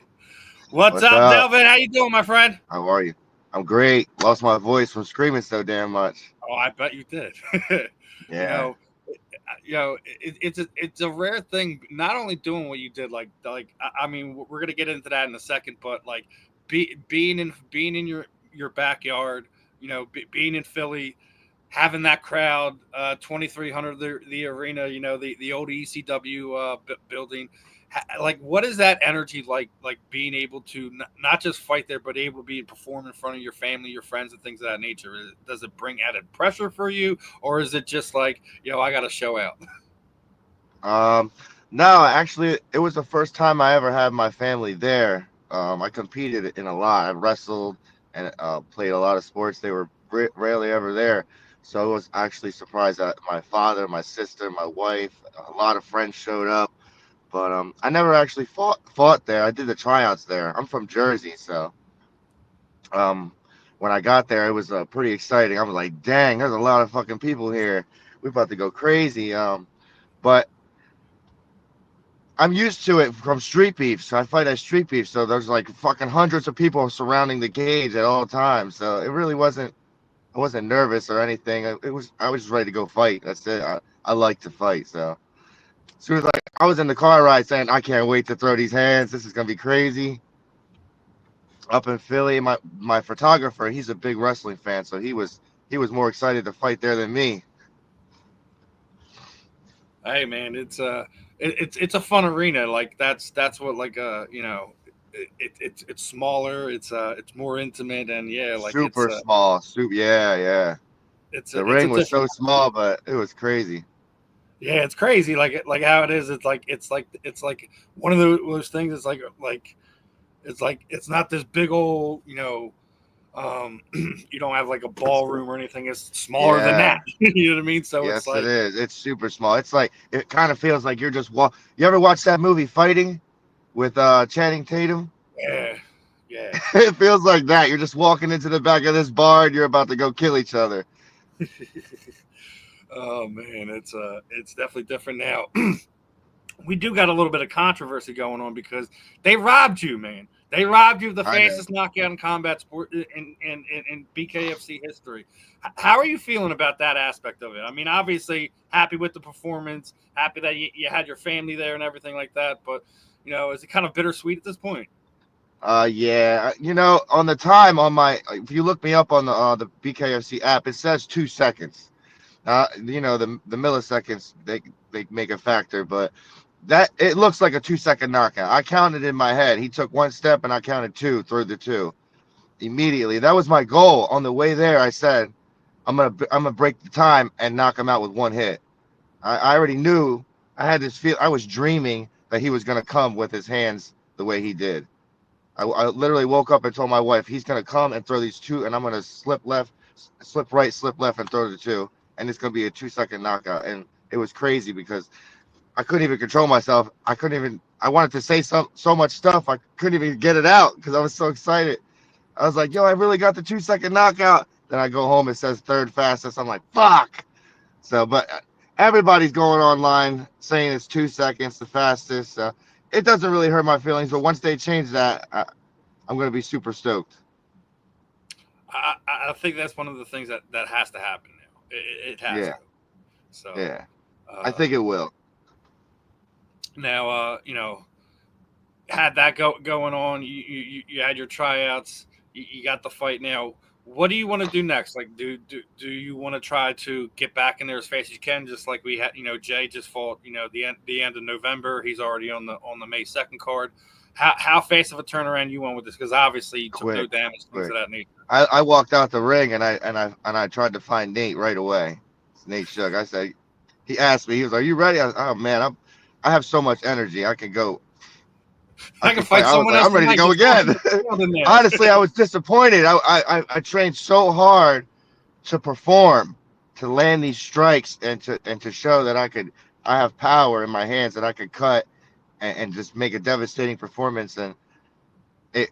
What's up, Dalvin? How you doing, my friend? How are you? I'm great. Lost my voice from screaming so damn much. Oh, I bet you did. Yeah. It's a rare thing. Not only doing what you did, like I mean, we're gonna get into that in a second, but like being in your backyard, being in Philly, having that crowd, 2,300 the arena, the old ECW building. Like, what is that energy like being able to not just fight there, but able to be and perform in front of your family, your friends, and things of that nature? Does it bring added pressure for you, or is it just like, I got to show out? No, actually, it was the first time I ever had my family there. I competed in a lot. I wrestled and played a lot of sports. They were rarely ever there. So I was actually surprised that my father, my sister, my wife, a lot of friends showed up. But I never actually fought there. I did the tryouts there. I'm from Jersey, so when I got there, it was pretty exciting. I was like, dang, there's a lot of fucking people here. We're about to go crazy. But I'm used to it from street beef. So I fight at street beef. So there's like fucking hundreds of people surrounding the cage at all times. So it really wasn't. I wasn't nervous or anything. I was just ready to go fight. That's it. I like to fight. So. So it was like I was in the car ride saying, I can't wait to throw these hands. This is gonna be crazy. Up in Philly, my photographer, he's a big wrestling fan, so he was more excited to fight there than me. Hey man, it's a fun arena. Like that's what it's smaller. It's more intimate, and like super small. Yeah. The ring was so small, but it was crazy. Yeah, it's crazy. Like how it is. It's like one of those things. It's not this big old, you don't have like a ballroom or anything. It's smaller than that. You know what I mean? So yes, it's like, it is. It's super small. It's like, it kind of feels like you're just You ever watch that movie Fighting with Channing Tatum? Yeah. It feels like that. You're just walking into the back of this bar and you're about to go kill each other. Oh man, it's definitely different now. We do got a little bit of controversy going on because they robbed you, man. They robbed you of the I know. fastest knockout in combat sport in BKFC history. How are you feeling about that aspect of it? I mean, obviously happy with the performance, happy that you had your family there and everything like that. But, is it kind of bittersweet at this point? Yeah, on the time if you look me up on the BKFC app, it says 2 seconds. The milliseconds they make a factor, but that it looks like a 2 second knockout. I counted in my head. He took one step and I counted two, threw the two immediately. That was my goal. On the way there, I said, I'm gonna break the time and knock him out with one hit. I already knew. I had this feel. I was dreaming that he was gonna come with his hands the way he did. I literally woke up and told my wife he's gonna come and throw these two, and I'm gonna slip left, slip right, slip left, and throw the two, and it's gonna be a 2 second knockout. And it was crazy because I couldn't even control myself. I wanted to say so much stuff. I couldn't even get it out because I was so excited. I was like, yo, I really got the 2 second knockout. Then I go home, it says third fastest. I'm like, fuck. So, but everybody's going online saying it's 2 seconds, the fastest. It doesn't really hurt my feelings, but once they change that, I'm going to be super stoked. I think that's one of the things that has to happen now. It has to. So, yeah, I think it will. Now, had that going on. You had your tryouts. You got the fight now. What do you want to do next? Like, do you want to try to get back in there as fast as you can? Just like we had, Jay just fought, the end of November. He's already on the May 2nd card. How fast of a turnaround you want with this? Because obviously you took no damage, things of that nature. I walked out the ring and I tried to find Nate right away. Nate Shook. I said, he asked me, he was like, "Are you ready?" I was, oh man, I have so much energy. I can go. I can fight someone else. I'm ready to go again. Honestly, I was disappointed. I trained so hard to perform, to land these strikes, and to show that I have power in my hands, that I could cut and just make a devastating performance. And it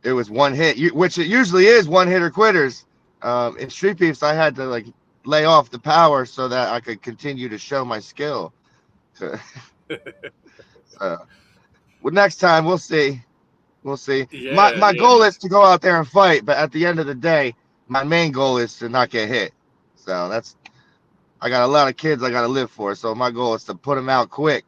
was one hit, which it usually is one hitter quitters. In Street Beefs, I had to lay off the power so that I could continue to show my skill. Well, next time we'll see. We'll see. Yeah, my goal is to go out there and fight, but at the end of the day, my main goal is to not get hit. So I got a lot of kids I got to live for. So my goal is to put them out quick.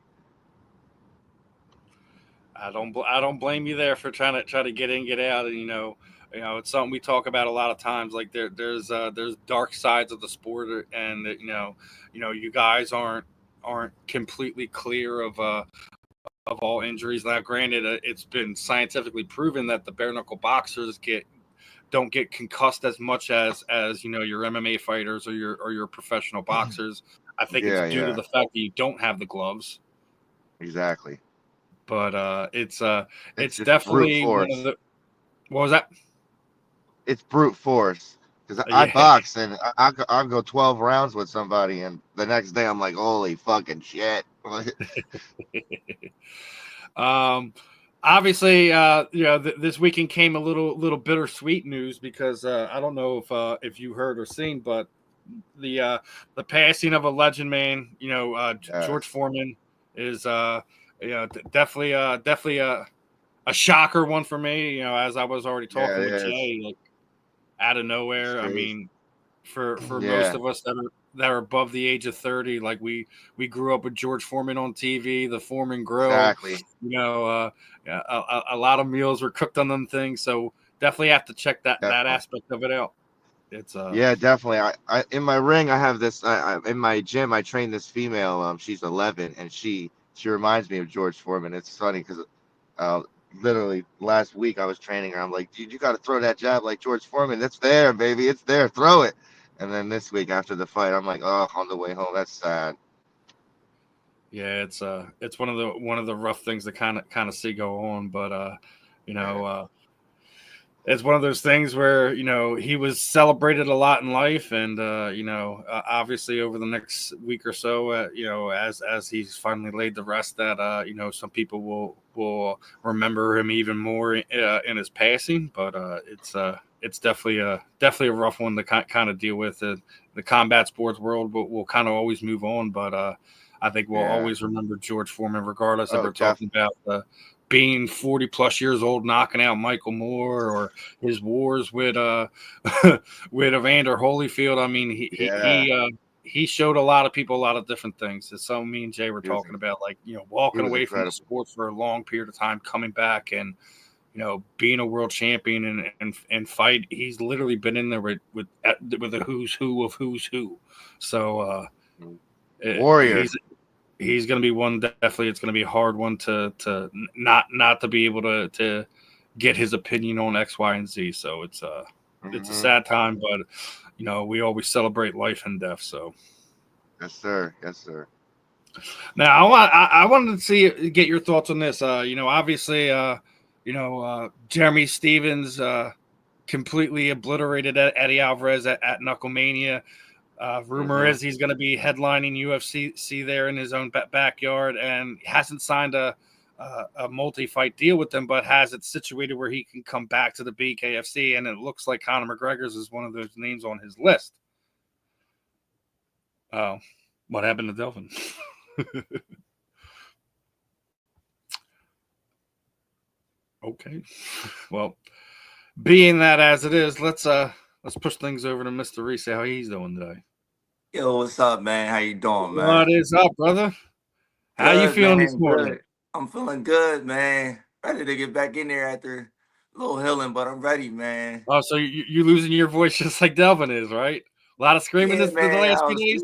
I don't blame you there for trying to get in, get out, and it's something we talk about a lot of times. Like there's dark sides of the sport, and you guys aren't completely clear of all injuries. Now, granted, it's been scientifically proven that the bare knuckle boxers don't get concussed as much as your MMA fighters or your professional boxers. I think it's due to the fact that you don't have the gloves. Exactly. But it's definitely one of the. What was that? It's brute force because I box and I'll go 12 rounds with somebody, and the next day I'm like, holy fucking shit. Obviously, this weekend came a little bittersweet news because I don't know if you heard or seen, but the passing of a legend, man. George Foreman is definitely a shocker one for me. As I was already talking with Jay, out of nowhere. I mean, for most of us that are above the age of 30, we grew up with George Foreman on TV, the Foreman Grill. Exactly. A lot of meals were cooked on them things, so definitely have to check that aspect of it out. It's definitely. I in my ring, I have this. In my gym, I train this female. She's 11, and she reminds me of George Foreman. It's funny because literally last week I was training her. I'm like, dude, you got to throw that jab like George Foreman. It's there, baby. It's there. Throw it. And then this week after the fight, I'm like, oh, on the way home, that's sad. Yeah, it's one of the rough things to kind of see go on, but it's one of those things where he was celebrated a lot in life, and obviously over the next week or so, as he's finally laid to rest, that some people will remember him even more in his passing, but it's definitely a rough one to kind of deal with. The combat sports world will kind of always move on, but I think we'll always remember George Foreman, regardless if we're talking about being 40 plus years old, knocking out Michael Moore, or his wars with with Evander Holyfield. I mean, he showed a lot of people a lot of different things. It's so me and Jay were talking about, like, walking away from the sport for a long period of time, coming back and being a world champion and fight. He's literally been in there with a who's who of who's who. So warrior. He's going to be one. Definitely, it's going to be a hard one to not to be able to get his opinion on X, Y, and Z. So it's a sad time, but we always celebrate life and death. So yes, sir. Now I wanted to get your thoughts on this. Obviously, Jeremy Stevens completely obliterated Eddie Alvarez at Knucklemania. Rumor is he's going to be headlining UFC there in his own backyard, and hasn't signed a multi-fight deal with them, but has it situated where he can come back to the BKFC, and it looks like Conor McGregor's is one of those names on his list. What happened to Delvin? Okay. Well, being that as it is, let's push things over to Mr. Reese. How he's doing today? Yo, what's up, man? How you doing, man? What is up, brother? How you feeling this morning? Good. I'm feeling good, man. Ready to get back in there after a little healing, but I'm ready, man. Oh, so you losing your voice just like Delvin is, right? A lot of screaming the last few days.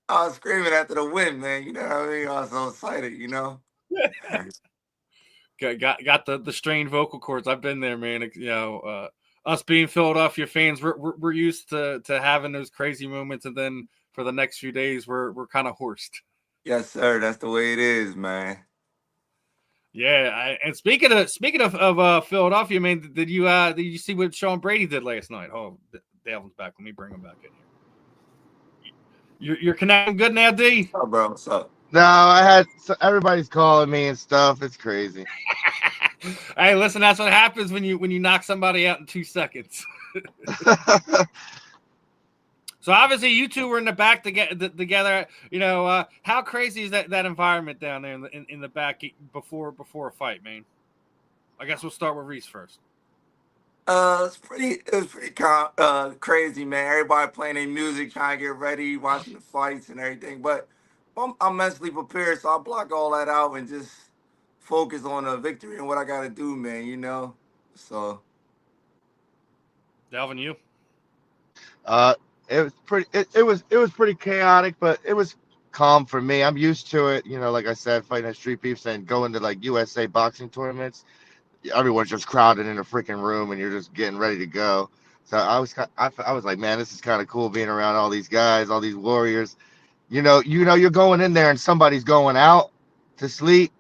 I was screaming after the win, man. You know what I mean? I was so excited, Got the strained vocal cords. I've been there, man. Us being Philadelphia fans, we're used to having those crazy moments, and then for the next few days, we're kind of horsed. Yes, sir. That's the way it is, man. Yeah, and speaking of Philadelphia, man, did you see what Sean Brady did last night? Oh, Dalvin's back. Let me bring him back in here. You're connecting good now, D? Oh, bro, what's up? No, everybody's calling me and stuff. It's crazy. Hey, listen, that's what happens when you knock somebody out in 2 seconds. So obviously you two were in the back together. How crazy is that environment down there in the back before a fight, man? I guess we'll start with Reese first. It was pretty crazy, man. Everybody playing their music, trying to get ready, watching the fights and everything. But I'm mentally prepared, so I block all that out and just focus on the victory and what I got to do, man. So, Dalvin, you? It was pretty. It was pretty chaotic, but it was calm for me. I'm used to it. Like I said, fighting at street beefs and going to like USA boxing tournaments. Everyone's just crowded in a freaking room, and you're just getting ready to go. So I was like, man, this is kind of cool being around all these guys, all these warriors. You're going in there and somebody's going out to sleep,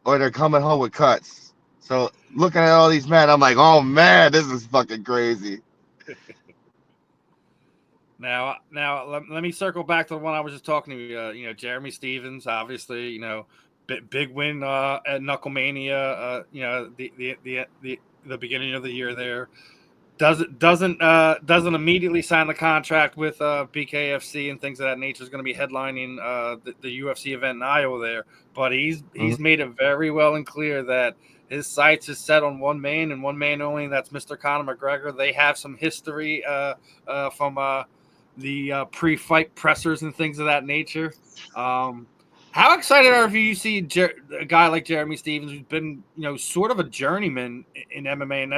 or they're coming home with cuts. So looking at all these men, I'm like, oh man, this is fucking crazy. Now, let me circle back to the one I was just talking to. Jeremy Stevens, obviously, big win at Knucklemania. The beginning of the year there. Doesn't immediately sign the contract with BKFC and things of that nature. Is going to be headlining the UFC event in Iowa there, but he's made it very well and clear that his sights is set on one man and one man only, and that's Mr. Conor McGregor. They have some history from the pre-fight pressers and things of that nature. How excited are you to see a guy like Jeremy Stevens, who's been, sort of a journeyman in MMA, and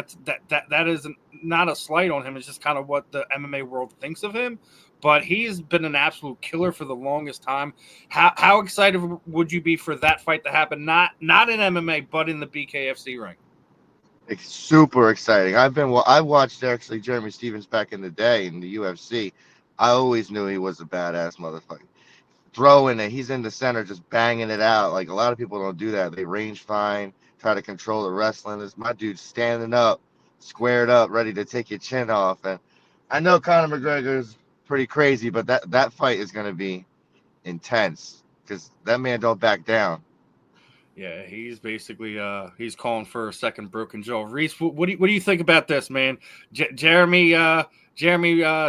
that is not a slight on him. It's just kind of what the MMA world thinks of him. But he's been an absolute killer for the longest time. How excited would you be for that fight to happen? Not in MMA, but in the BKFC ring. It's super exciting. I watched actually Jeremy Stevens back in the day in the UFC. I always knew he was a badass motherfucker. Throwing it, he's in the center, just banging it out. Like a lot of people don't do that. They range fine, try to control the wrestling. This my dude standing up, squared up, ready to take your chin off. And I know Conor McGregor is pretty crazy, but that fight is going to be intense because that man don't back down. Yeah, he's basically he's calling for a second broken jaw. Reese, what do you think about this, man? Jeremy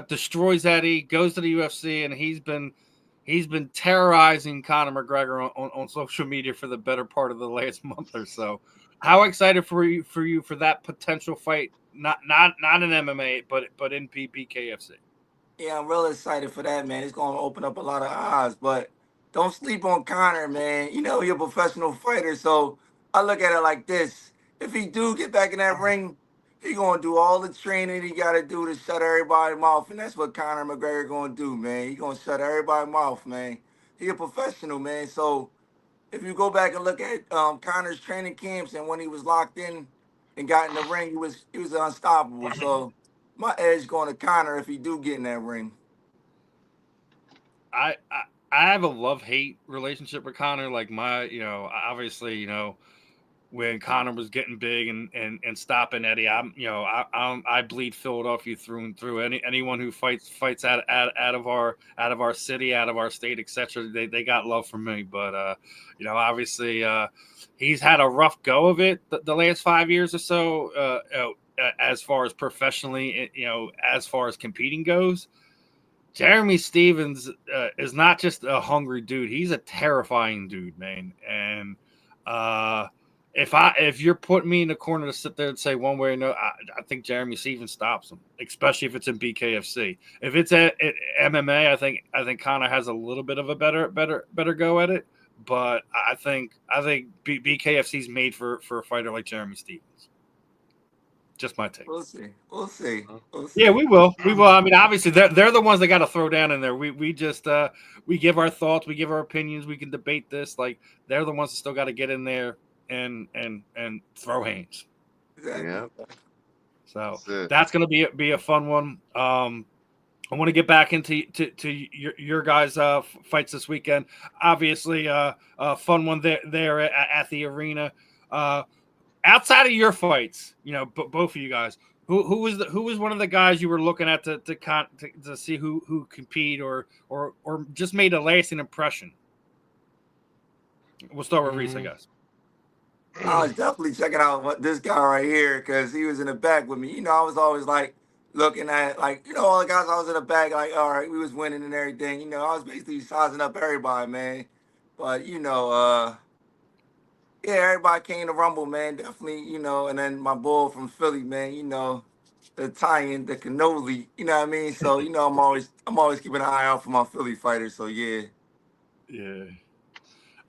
destroys Eddie, goes to the UFC, and he's been terrorizing Conor McGregor on social media for the better part of the last month or so. How excited for you for that potential fight? Not in MMA, but in BKFC. Yeah, I'm real excited for that, man. It's gonna open up a lot of eyes. But don't sleep on Connor, man. You know he's a professional fighter, so I look at it like this: if he do get back in that ring, he gonna do all the training he gotta do to shut everybody's mouth, and that's what Conor McGregor gonna do, man. He gonna shut everybody's mouth, man. He a professional, man. So if you go back and look at Connor's training camps and when he was locked in and got in the ring, he was unstoppable. So my edge going to Connor if he do get in that ring. I I have a love-hate relationship with Connor. Like obviously, when Connor was getting big and stopping Eddie, I bleed Philadelphia through and through. Anyone who fights out of our city, out of our state, etc. They got love for me. But obviously, he's had a rough go of it the last 5 years or so. As far as professionally, as far as competing goes. Jeremy Stevens is not just a hungry dude; he's a terrifying dude, man. And if you're putting me in the corner to sit there and say one way or no, I think Jeremy Stevens stops him, especially if it's in BKFC. If it's at MMA, I think Conor has a little bit of a better go at it. But I think BKFC's made for a fighter like Jeremy Stevens. Just my take. We'll see. We'll see. Yeah, we will. We will. I mean, obviously, they're the ones that got to throw down in there. We just we give our thoughts, we give our opinions, we can debate this. Like they're the ones that still got to get in there and throw hands. Exactly. Yeah. So that's going to be a fun one. I want to get back into your guys' fights this weekend. Obviously, a fun one there at the arena. Outside of your fights, both of you guys, who was one of the guys you were looking at to see who compete or just made a lasting impression? We'll start with Reese, I guess. I was definitely checking out this guy right here because he was in the back with me. I was always like looking at all the guys I was in the back, like, all right, we was winning and everything. I was basically sizing up everybody, man. But yeah, everybody came to Rumble, man. Definitely, and then my boy from Philly, man, the Italian, the cannoli, you know what I mean? So, I'm always keeping an eye out for my Philly fighters. So yeah. Yeah.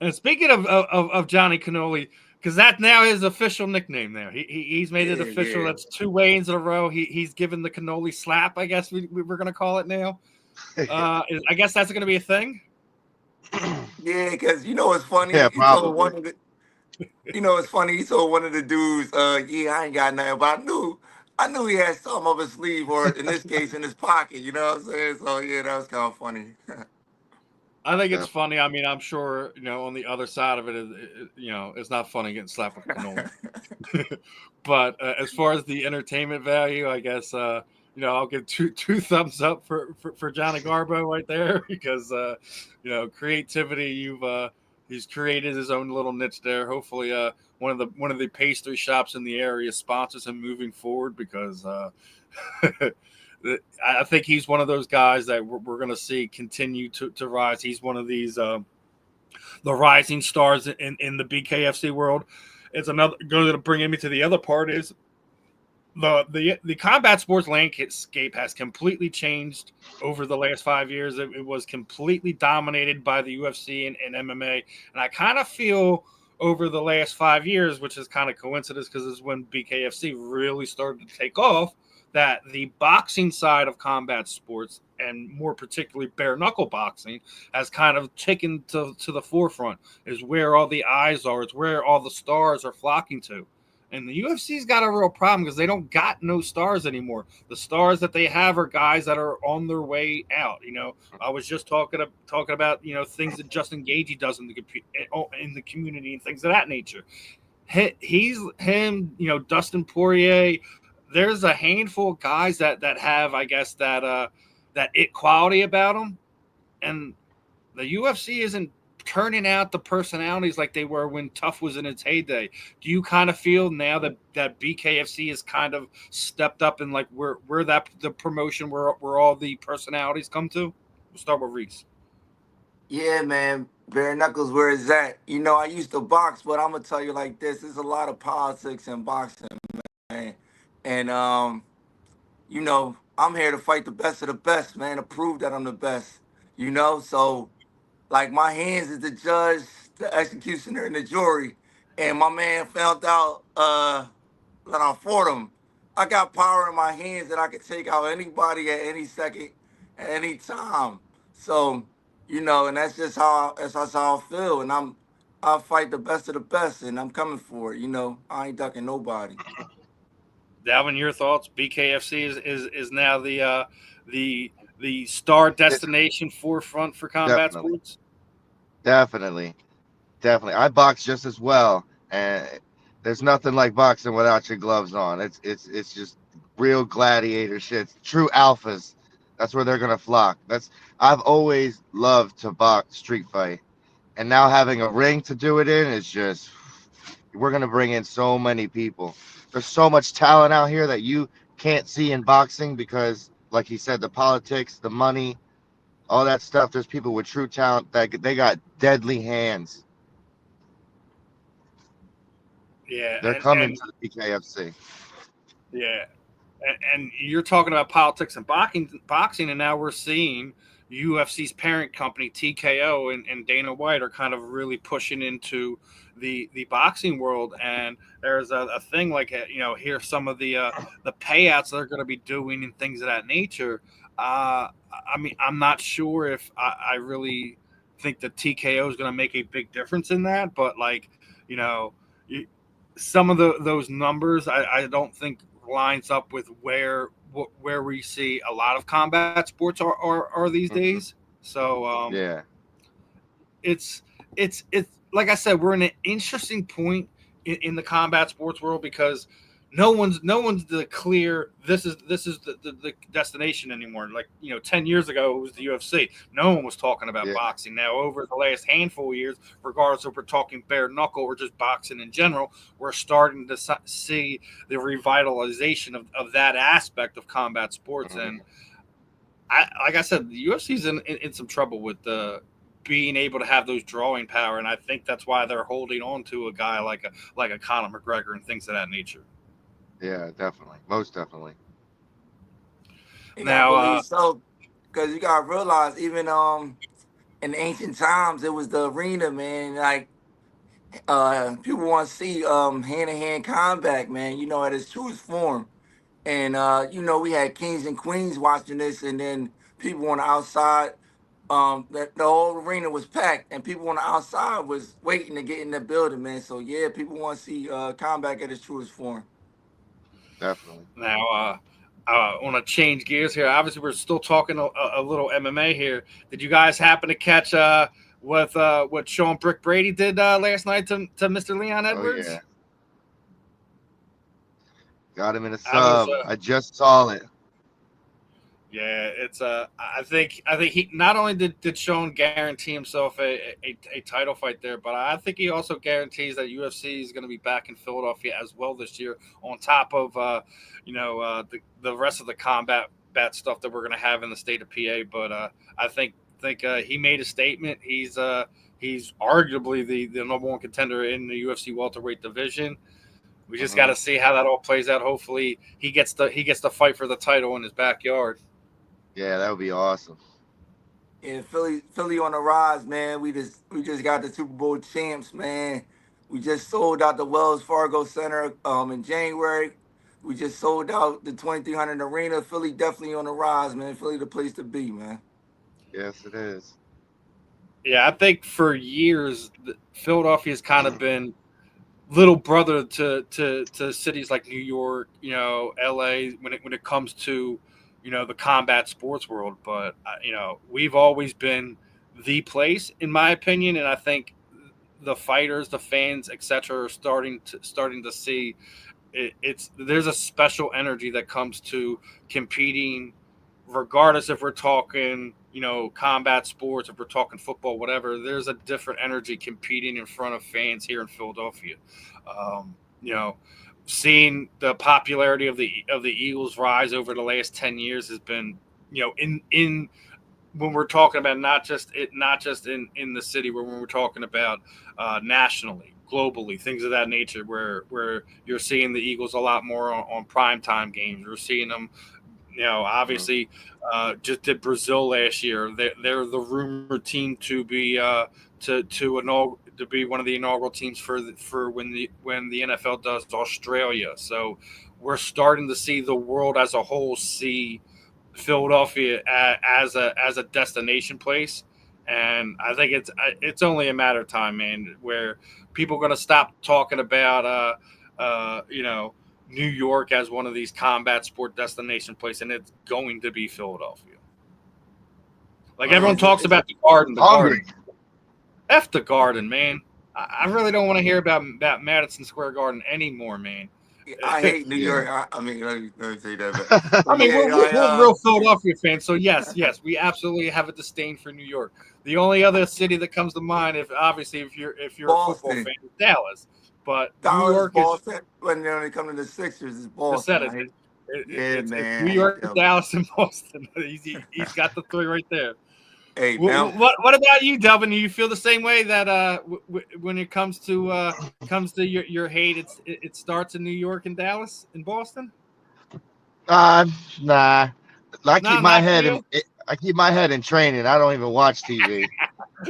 And speaking of Johnny Cannoli, because that now is official nickname there. He's made it official. Yeah. That's 2 weigh-ins in a row. He's given the Cannoli slap, I guess we're gonna call it now. I guess that's gonna be a thing. Yeah, because it's funny. Yeah, He told probably. it's funny. He told one of the dudes, yeah, I ain't got nothing, but I knew he had something up his sleeve, or in this case, in his pocket. You know what I'm saying? So yeah, that was kind of funny. I think it's funny. I mean, I'm sure on the other side of it, it's not funny getting slapped with Cannoli. But as far as the entertainment value, I guess I'll give two thumbs up for Johnny Garbo right there because creativity. He's created his own little niche there. Hopefully, one of the pastry shops in the area sponsors him moving forward because I think he's one of those guys that we're going to see continue to rise. He's one of these the rising stars in the BKFC world. It's another going to bring me to the other part is the combat sports landscape has completely changed over the last 5 years. It was completely dominated by the UFC and MMA, and I kind of feel over the last 5 years, which is kind of coincidence because it's when BKFC really started to take off, that the boxing side of combat sports, and more particularly bare knuckle boxing, has kind of taken to the forefront, is where all the eyes are. It's where all the stars are flocking to. And the UFC's got a real problem because they don't got no stars anymore. The stars that they have are guys that are on their way out. I was just talking about things that Justin Gagey does in the community and things of that nature. Dustin Poirier. There's a handful of guys that have, I guess, that it quality about them, and the UFC isn't turning out the personalities like they were when Tough was in its heyday. Do you kind of feel now that BKFC has kind of stepped up and like where the promotion where all the personalities come to? We'll start with Reese. Yeah, man. Bare knuckles, where is that? I used to box, but I'm gonna tell you like this: there's a lot of politics in boxing, man. And I'm here to fight the best of the best, man, to prove that I'm the best. So like my hands is the judge, the executioner, and the jury. And my man found out that I fought him. I got power in my hands that I could take out anybody at any second, at any time. So, and that's just that's how I feel. And I fight the best of the best, and I'm coming for it. I ain't ducking nobody. Dalvin, your thoughts? BKFC is now the the star destination forefront for combat Definitely, sports. definitely, definitely. I box just as well, and there's nothing like boxing without your gloves on. It's just real gladiator shit. True alphas. That's where they're gonna flock. I've always loved to box street fight, and now having a ring to do it in is just we're gonna bring in so many people. There's so much talent out here that you can't see in boxing because, like he said, the politics, the money, all that stuff. There's people with true talent that they got deadly hands. Yeah, They're coming to the BKFC. yeah, and you're talking about politics and boxing, and now we're seeing UFC's parent company TKO and Dana White are kind of really pushing into the boxing world. And there's a thing like here's some of the payouts they're going to be doing and things of that nature. I mean, I'm not sure if I really think that TKO is going to make a big difference in that, but like you know. You, some of those numbers I don't think lines up with where we see a lot of combat sports are these Hmm. days. So Yeah. it's it's like I said, we're in an interesting point in the combat sports world because no one's the clear this is the destination anymore. Like 10 years ago it was the UFC. No one was talking about Yeah. boxing. Now over the last handful of years, regardless if we're talking bare knuckle or just boxing in general, we're starting to see the revitalization of that aspect of combat sports. And Hmm. like I said, the UFC's in some trouble with the being able to have those drawing power, and I think that's why they're holding on to a guy like a Conor McGregor and things of that nature. Yeah. Definitely. Most definitely. And I Now, believe so, because you gotta realize even in ancient times it was the arena, man. Like people want to see hand to hand combat, man. At its truest form. And we had kings and queens watching this, and then people on the outside. That the whole arena was packed, and people on the outside was waiting to get in the building, man. So yeah, people want to see combat at its truest form. Definitely. I want to change gears here. Obviously, we're still talking a little MMA here. Did you guys happen to catch what Sean Brick Brady did last night to Mr. Leon Oh yeah. Edwards? Got him in a I was sub. I just saw it. Yeah, it's I think he not only did Sean guarantee himself a title fight there, but I think he also guarantees that UFC is going to be back in Philadelphia as well this year. On top of the rest of the combat stuff that we're going to have in the state of PA, but I think he made a statement. He's arguably the number one contender in the UFC welterweight division. We just got Hmm. to see how that all plays out. Hopefully, he gets to fight for the title in his backyard. Yeah, that would be awesome. And Philly on the rise, man. We just got the Super Bowl champs, man. We just sold out the Wells Fargo Center in January. We just sold out the 2300 Arena. Philly definitely on the rise, man. Philly the place to be, man. Yes, it is. Yeah, I think for years Philadelphia's kind of been little brother to cities like New York, LA when it comes to the combat sports world. But we've always been the place, in my opinion, and I think the fighters, the fans, etc., are starting to see it's there's a special energy that comes to competing, regardless if we're talking combat sports, if we're talking football, whatever. There's a different energy competing in front of fans here in Philadelphia. um, you know Seeing the popularity of the Eagles rise over the last 10 years has been in when we're talking about not just in the city, but when we're talking about nationally, globally, things of that nature, where you're seeing the Eagles a lot more on primetime games. We're seeing them, obviously, just did Brazil last year. They're the rumored team to be to be one of the inaugural teams for when the NFL does Australia. So we're starting to see the world as a whole see Philadelphia as a destination place, and I think it's only a matter of time, man, where people are going to stop talking about New York as one of these combat sport destination places, and it's going to be Philadelphia. Like everyone talks about the Garden, hungry. F the Garden, man. I really don't want to hear about Madison Square Garden anymore, man. I hate New York. I mean, let me say that. I mean, we're real Philadelphia fans, so yes, we absolutely have a disdain for New York. The only other city that comes to mind, if you're a football fan, is Dallas. But Dallas, New York Boston, when they come to the Sixers, it's Boston. It's man. New York, Dallas, and Boston. He's got the three right there. Hey, what about you, Delvin? Do you feel the same way that when it comes to your hate, it starts in New York and Dallas and Boston? Nah. I keep my head in training. I don't even watch TV.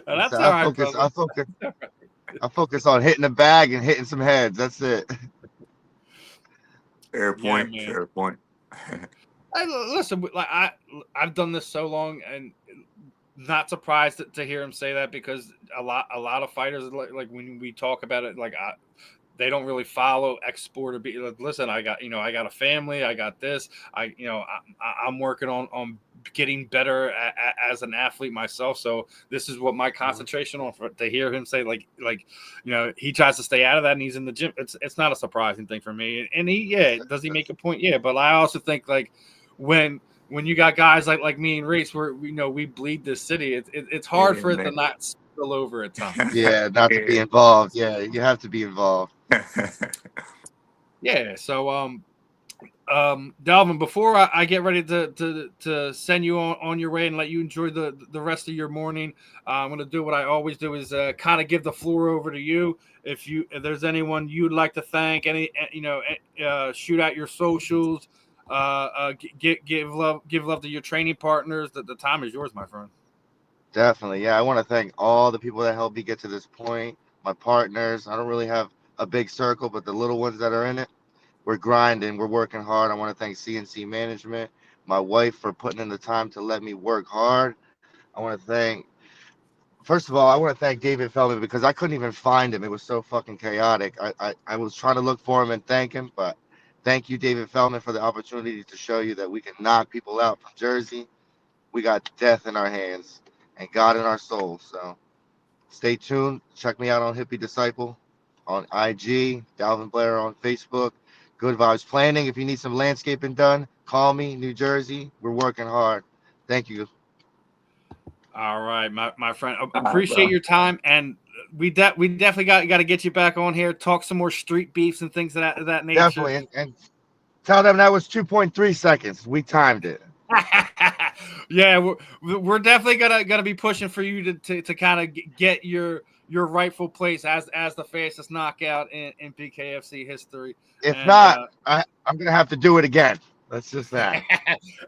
That's So all right, I focus on hitting the bag and hitting some heads. That's it. Fair point. Yeah, fair point. Listen, like I've done this so long, and not surprised to hear him say that, because a lot of fighters, like when we talk about it, like they don't really follow X sport or be like, listen, I got a family, I got this, I'm working on getting better as an athlete myself, so this is what my concentration on. To hear him say like he tries to stay out of that and he's in the gym, it's not a surprising thing for me. And does he make a point? Yeah, but I also think like when you got guys like me and Reese, where we bleed this city, it's hard for it to not spill over at times. Yeah, not to be involved. Yeah, you have to be involved. Yeah. So Dalvin, before I get ready to send you on your way and let you enjoy the rest of your morning, I'm going to do what I always do, is kind of give the floor over to you. If there's anyone you'd like to thank, shoot out your socials, give love to your training partners. The time is yours, my friend. Definitely. Yeah, I want to thank all the people that helped me get to this point. My partners. I don't really have a big circle, but the little ones that are in it, we're grinding. We're working hard. I want to thank CNC Management, my wife, for putting in the time to let me work hard. First of all, I want to thank David Feldman, because I couldn't even find him. It was so fucking chaotic. I was trying to look for him and thank him, but thank you, David Feldman, for the opportunity to show you that we can knock people out from Jersey. We got death in our hands and God in our souls. So stay tuned. Check me out on Hippie Disciple on IG, Dalvin Blair on Facebook. Good Vibes Planning. If you need some landscaping done, call me, New Jersey. We're working hard. Thank you. All right, my friend. Appreciate your time, and we definitely got to get you back on here, talk some more street beefs and things of that nature. Definitely, and tell them that was 2.3 seconds. We timed it. Yeah, we're definitely gonna be pushing for you to kind of get your rightful place as the fastest knockout in BKFC history. If not, I'm gonna have to do it again. That's just that.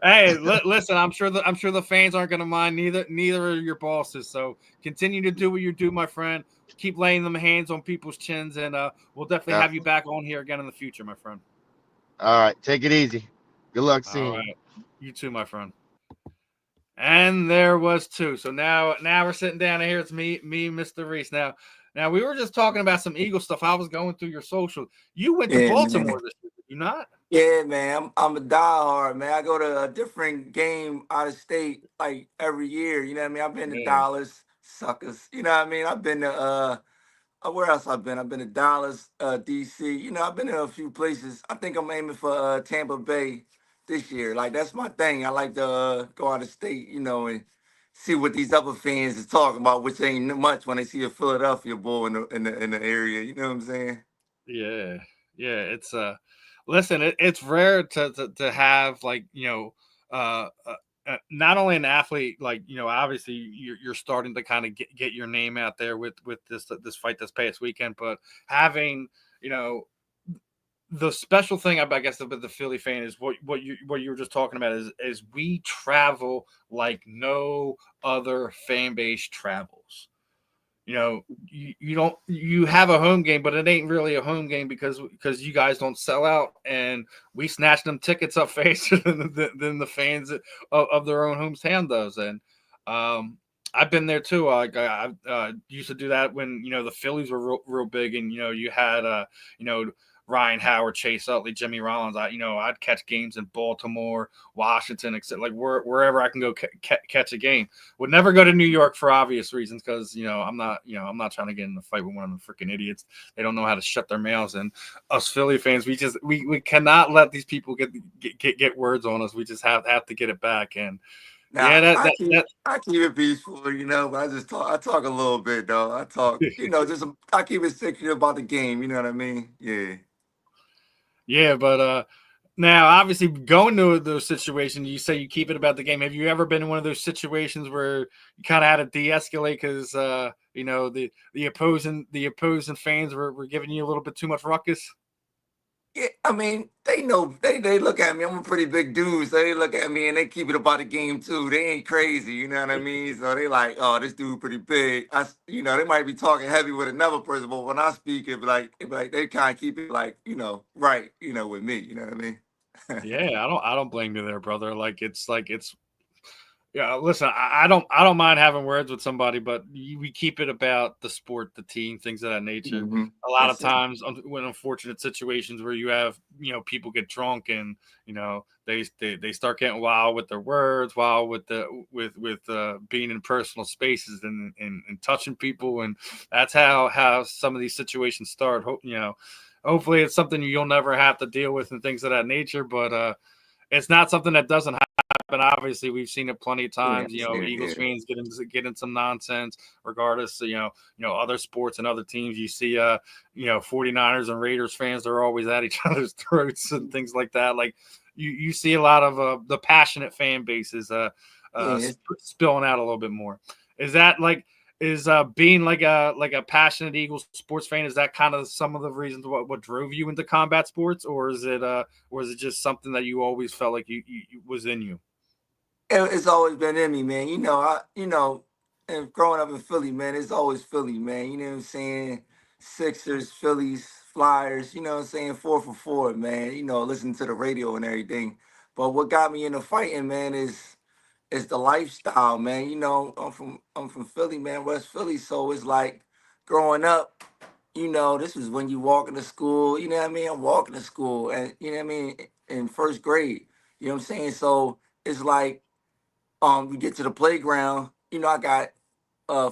Hey, listen, I'm sure the fans aren't gonna mind. Neither are your bosses. So continue to do what you do, my friend. Keep laying them hands on people's chins, and we'll definitely have you back on here again in the future, my friend. All right, take it easy. Good luck seeing you. You too, my friend. And there was two. So now we're sitting down here. It's me, Mr. Reese. Now we were just talking about some Eagle stuff. I was going through your social. You went to Baltimore this year, did you not? Yeah, man. I'm a diehard, man. I go to a different game out of state like every year. You know what I mean? I've been to Dallas, suckers. You know what I mean? I've been to where else I've been to Dallas, DC. I've been to a few places. I think I'm aiming for Tampa Bay this year. Like, that's my thing. I like to go out of state, and see what these other fans is talking about, which ain't much when they see a Philadelphia boy in the area. You know what I'm saying? Yeah. It's listen, it's rare to have like not only an athlete, like, obviously you're starting to kind of get your name out there with this fight this past weekend, but having, the special thing, I guess, with the Philly fan is what you were just talking about is we travel like no other fan base travels. You have a home game, but it ain't really a home game because you guys don't sell out, and we snatch them tickets up faster than the fans of their own hometown does. And I've been there too. I used to do that when the Phillies were real big, and you had Ryan Howard, Chase Utley, Jimmy Rollins. I'd catch games in Baltimore, Washington, except like wherever I can go catch a game. Would never go to New York for obvious reasons because I'm not trying to get in a fight with one of the freaking idiots. They don't know how to shut their mouths. And us Philly fans, we cannot let these people get words on us. We just have to get it back. And Now, I keep it peaceful, but I talk a little bit though. I talk, I keep it secret about the game. You know what I mean? Yeah. Yeah, but now obviously going to those situations, you say you keep it about the game. Have you ever been in one of those situations where you kind of had to de-escalate because the opposing fans were giving you a little bit too much ruckus? Yeah, I mean, they know they look at me. I'm a pretty big dude, so they look at me and they keep it about the game too. They ain't crazy, you know what I mean? So they like, oh, this dude pretty big. They might be talking heavy with another person, but when I speak, it be like they kind of keep it like, right, with me. You know what I mean? Yeah, I don't blame you there, brother. Yeah, listen, I don't mind having words with somebody, but we keep it about the sport, the team, things of that nature. Mm-hmm. A lot of times, when unfortunate situations where you have people get drunk and they start getting wild with their words, wild with being in personal spaces and touching people, and that's how some of these situations start. Hopefully it's something you'll never have to deal with and things of that nature, but it's not something that doesn't happen. Obviously, we've seen it plenty of times. Eagles fans get in some nonsense, regardless. Other sports and other teams. You see, 49ers and Raiders fans, they're always at each other's throats and things like that. Like you see a lot of the passionate fan bases spilling out a little bit more. Is that like? Is being like a passionate Eagles sports fan, is that kind of some of the reasons what drove you into combat sports, or is it just something that you always felt like you was in you? It's always been in me, man. And growing up in Philly, man, it's always Philly, man. You know what I'm saying? Sixers, Phillies, Flyers, you know what I'm saying? 4 for 4, man. Listening to the radio and everything. But what got me into fighting, man, is the lifestyle, man. I'm from Philly, man, West Philly. So it's like growing up, this was when you walk into school, you know what I mean? I'm walking to school and you know what I mean, in first grade. You know what I'm saying? So it's like we get to the playground. I got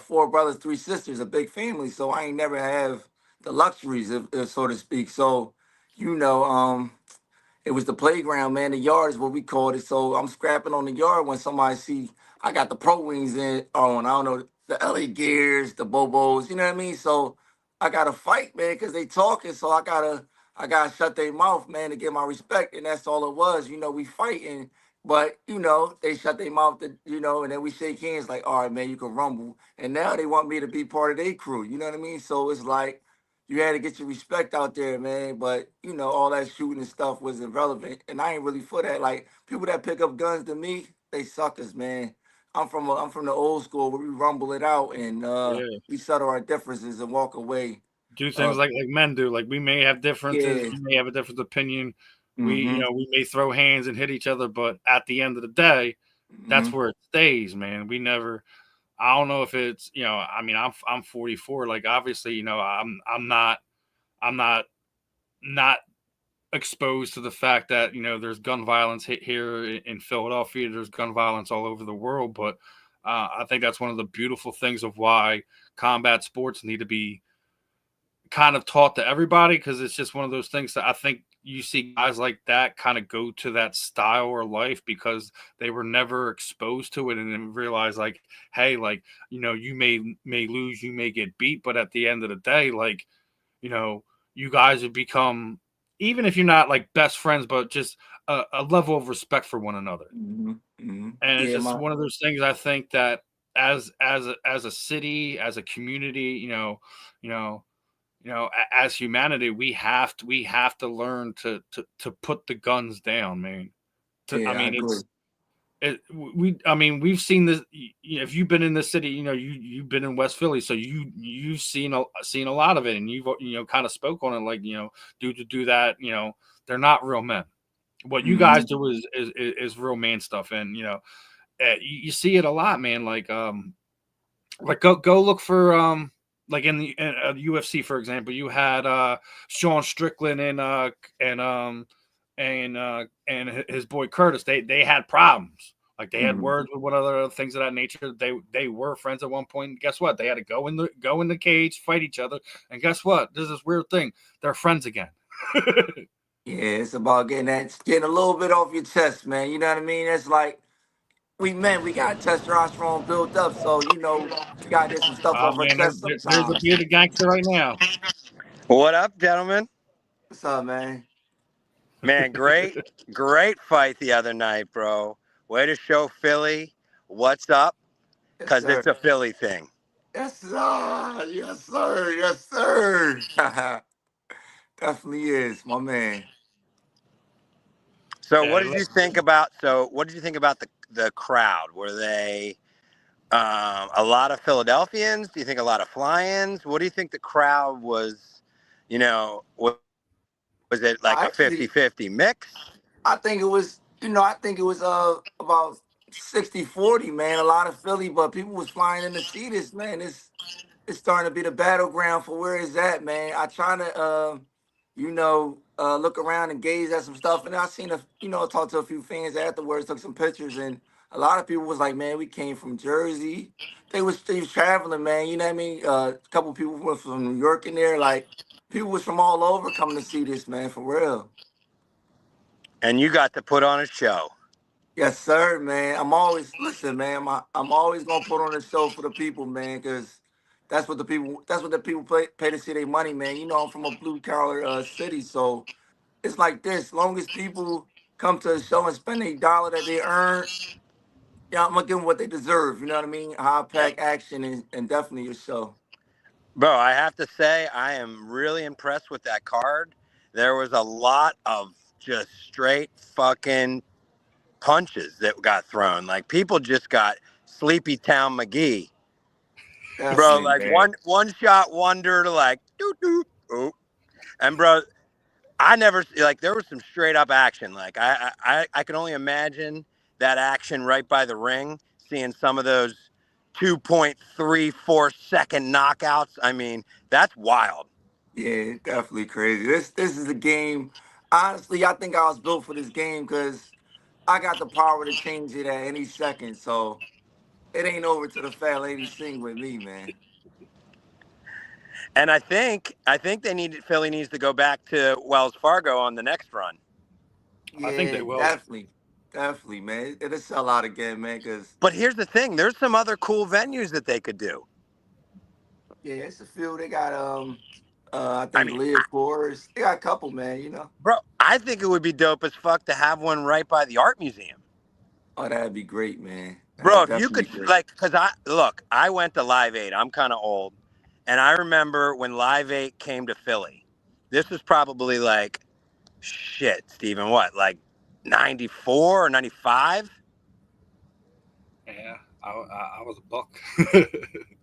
4 brothers, 3 sisters, a big family, so I ain't never have the luxuries, if so to speak. So, it was the playground, man. The yard is what we called it. So I'm scrapping on the yard when somebody see I got the pro wings in on. I don't know, the LA Gears, the Bobos. You know what I mean? So I gotta fight, man, because they talking. So I gotta shut their mouth, man, to get my respect. And that's all it was. We fighting. But they shut their mouth, and then we shake hands like, all right, man, you can rumble. And now they want me to be part of their crew. You know what I mean? So it's like you had to get your respect out there, man. But all that shooting and stuff was irrelevant, and I ain't really for that. Like people that pick up guns to me, they suckers, man. I'm from the old school where we rumble it out and Yeah. we settle our differences and walk away. Do things like men do. Like we may have differences, Yeah. you may have a different opinion. Mm-hmm. We may throw hands and hit each other, but at the end of the day, that's Mm-hmm. where it stays, man. We never. I don't know if it's I mean, I'm 44. Like obviously, I'm not not exposed to the fact that there's gun violence here in Philadelphia. There's gun violence all over the world, but I think that's one of the beautiful things of why combat sports need to be kind of taught to everybody, because it's just one of those things that I think you see guys like that kind of go to that style or life because they were never exposed to it and then realize like, hey, like, you may lose, you may get beat, but at the end of the day, like, you guys have become even if you're not like best friends, but just a level of respect for one another. And it's just one of those things. I think that as a city, as a community, as humanity, we have to learn to put the guns down, man. We've seen this. If you've been in the city, you've been in West Philly, so you've seen a lot of it, and you've kind of spoke on it, like do that. They're not real men. What you guys do is real man stuff, and you see it a lot, man. Like go look for like in the UFC, for example, you had Sean Strickland and his boy Curtis. They had problems. Like they had words with one other, things of that nature. They were friends at one point. And guess what? They had to go in the cage, fight each other, and guess what? There's this weird thing. They're friends again. Yeah, it's about getting a little bit off your chest, man. You know what I mean? It's like we got testosterone built up, so we gotta get some stuff off our chest there's sometimes. a bearded gangster right now. What up, gentlemen? What's up, man? Man, great fight the other night, bro. Way to show Philly what's up, because it's a Philly thing. Yes, sir. Yes, sir. Yes, sir. Definitely is, my man. So what did you think about the crowd? Were they a lot of Philadelphians? Do you think a lot of fly-ins? What do you think the crowd was, was it like a 50-50 mix? I think it was, about 60-40, man. A lot of Philly, but people was flying in to see this, man. It's starting to be the battleground for where it's at, man. I try to look around and gaze at some stuff, and I seen talk to a few fans afterwards, took some pictures, and a lot of people was like, man, we came from Jersey. They was traveling, man. You know what I mean? A couple people went from New York in there. Like, people was from all over coming to see this, man, for real. And you got to put on a show. Yes, sir, man. I'm always gonna put on a show for the people, man, because that's what the people pay to see their money, man. I'm from a blue collar city, so it's like this. As long as people come to the show and spend a dollar that they earn, I'm gonna give them what they deserve. You know what I mean? High pack action and definitely a show. Bro, I have to say, I am really impressed with that card. There was a lot of just straight fucking punches that got thrown. Like, people just got Sleepy Town McGee. Bro, like one shot wonder to like oh. And bro, I never there was some straight up action. Like I can only imagine that action right by the ring, seeing some of those 2.34 second knockouts. I mean, that's wild. Yeah, definitely crazy. This is a game. Honestly, I think I was built for this game because I got the power to change it at any second. So it ain't over to the fat lady sing with me, man. And I think Philly needs to go back to Wells Fargo on the next run. Yeah, I think they will. Definitely, man. It'll sell out again, man. But here's the thing: there's some other cool venues that they could do. Yeah, it's a few. They got I think Leah Forest. They got a couple, man. Bro, I think it would be dope as fuck to have one right by the art museum. Oh, that'd be great, man. Bro, if you could, because I went to Live 8. I'm kind of old. And I remember when Live 8 came to Philly. This was probably like, shit, Steven, what, like 94 or 95? Yeah, I was a buck.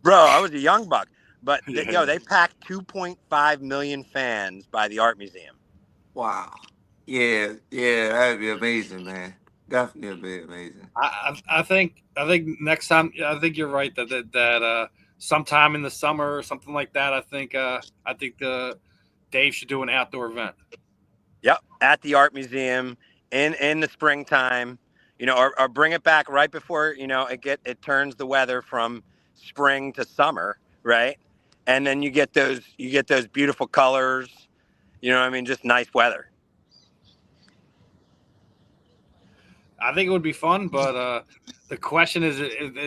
Bro, I was a young buck. But, they packed 2.5 million fans by the art museum. Wow. Yeah, that'd be amazing, man. Definitely be amazing. I think next time, I think you're right that sometime in the summer or something like that. I think Dave should do an outdoor event. Yep, at the art museum in the springtime, or bring it back right before it turns the weather from spring to summer, right? And then you get those beautiful colors, just nice weather. I think it would be fun, but the question is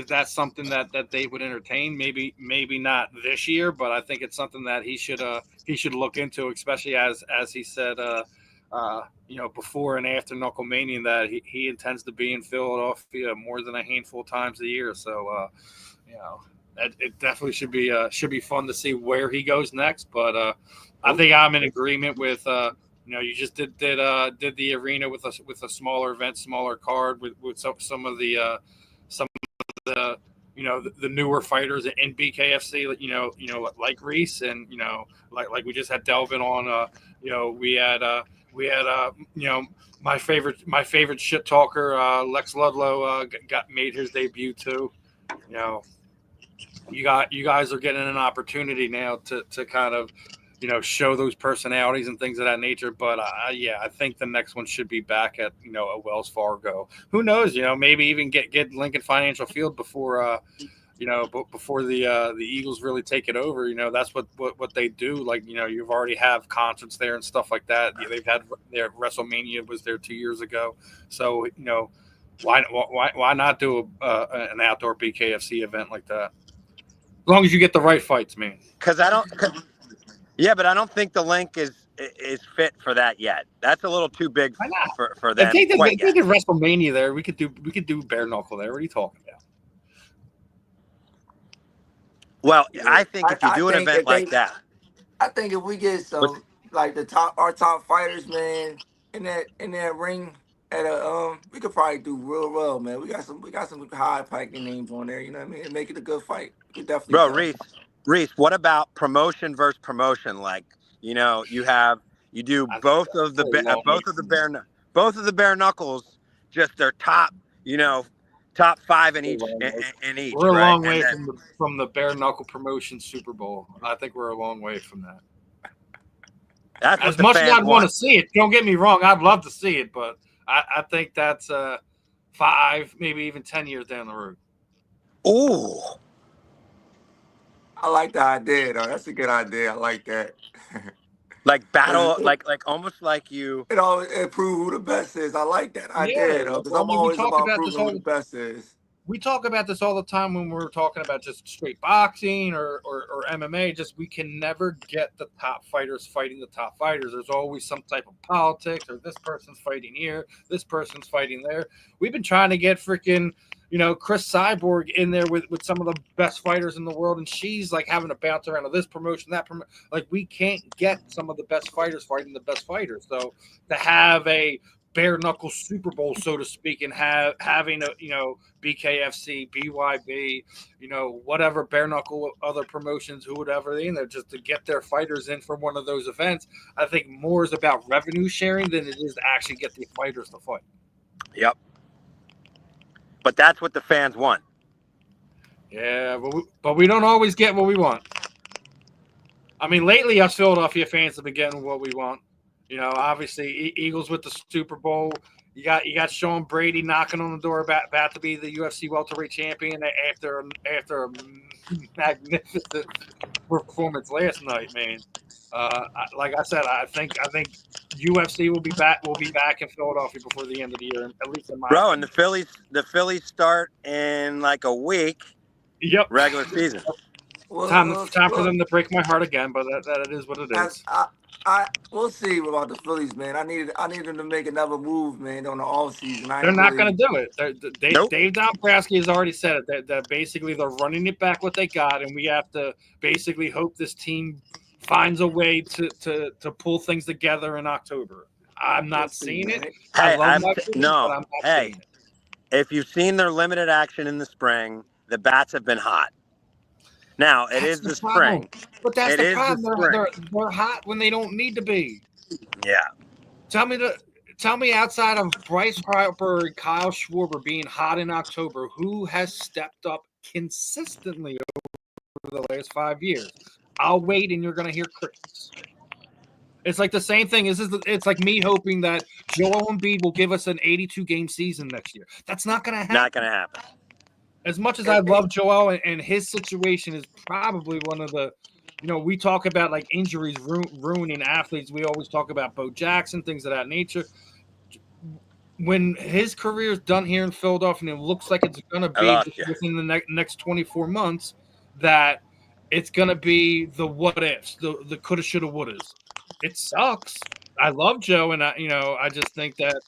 that something that they would entertain? Maybe not this year, but I think it's something that he should look into, especially as he said, before and after Knucklemania that he intends to be in Philadelphia more than a handful of times a year. So, it definitely should be fun to see where he goes next. But I think I'm in agreement with you just did the arena with a smaller event, smaller card with some of the the newer fighters in BKFC, like Reese and like we just had Dalvin on. We had my favorite shit talker Lex Ludlow made his debut too. You guys are getting an opportunity now to kind of show those personalities and things of that nature. But I think the next one should be back at a Wells Fargo. Who knows? Maybe even get Lincoln Financial Field before before the Eagles really take it over. That's what they do. Like you've already have concerts there and stuff like that. They've had their WrestleMania was there 2 years ago. So why not do an outdoor BKFC event like that? As long as you get the right fights, man. But I don't think the link is fit for that yet. That's a little too big for them. If they did WrestleMania there, we could do bare knuckle there. What are you talking about? Well, I think if you do an event like that, I think if we get some like our top fighters, man, in that ring at we could probably do real well, man. We got some high piking names on there. You know what I mean? And make it a good fight. We could definitely. Reese, what about promotion versus promotion? Like, you do both of the bare knuckles, just their top, top 5 in each. We're a long way from the bare knuckle promotion Super Bowl. I think we're a long way from that. That's as much as I'd want to see it. Don't get me wrong, I'd love to see it, but I think that's 5, maybe even 10 years down the road. Ooh. I like the idea, though. That's a good idea. I like that. Like battle, like almost like you. It prove who the best is. I like that idea, though, because I'm always about proving who the best is. We talk about this all the time when we're talking about just straight boxing or MMA. Just we can never get the top fighters fighting the top fighters. There's always some type of politics, or this person's fighting here, this person's fighting there. We've been trying to get freaking Chris Cyborg in there with some of the best fighters in the world, and she's like having to bounce around to this promotion, that promotion. Like we can't get some of the best fighters fighting the best fighters. So to have a bare knuckle Super Bowl, so to speak, and having a BKFC, BYB, whatever bare knuckle other promotions, who would ever in there, just to get their fighters in for one of those events, I think more is about revenue sharing than it is to actually get the fighters to fight. Yep. But that's what the fans want. Yeah, but we don't always get what we want. I mean, lately us Philadelphia fans have been getting what we want. Obviously Eagles with the Super Bowl. You got Sean Brady knocking on the door about to be the UFC welterweight champion after a magnificent performance last night, man. Like I said, I think UFC will be back in Philadelphia before the end of the year, at least in my opinion. And the Phillies start in like a week. Yep. Regular season. Time for them to break my heart again, but that it is what it is. We'll see about the Phillies, man. I need them to make another move, man, on the offseason. They're not going to do it. Nope. Dave Dombrowski has already said it. That basically they're running it back what they got, and we have to basically hope this team finds a way to pull things together in October. I'm not seeing it. If you've seen their limited action in the spring, the bats have been hot. Now it is the spring, but that's the problem. They're hot when they don't need to be. Yeah. Tell me outside of Bryce Harper and Kyle Schwarber being hot in October, who has stepped up consistently over the last 5 years? I'll wait, and you're going to hear crickets. It's like the same thing. It's like me hoping that Joel Embiid will give us an 82-game season next year. That's not going to happen. Not going to happen. As much as I love Joel, and his situation is probably one of the, we talk about like injuries ruining athletes. We always talk about Bo Jackson, things of that nature. When his career is done here in Philadelphia, and it looks like it's going to be within the next 24 months, that it's going to be the what ifs, the coulda, shoulda, wouldas. It sucks, I love Joe, and I just think that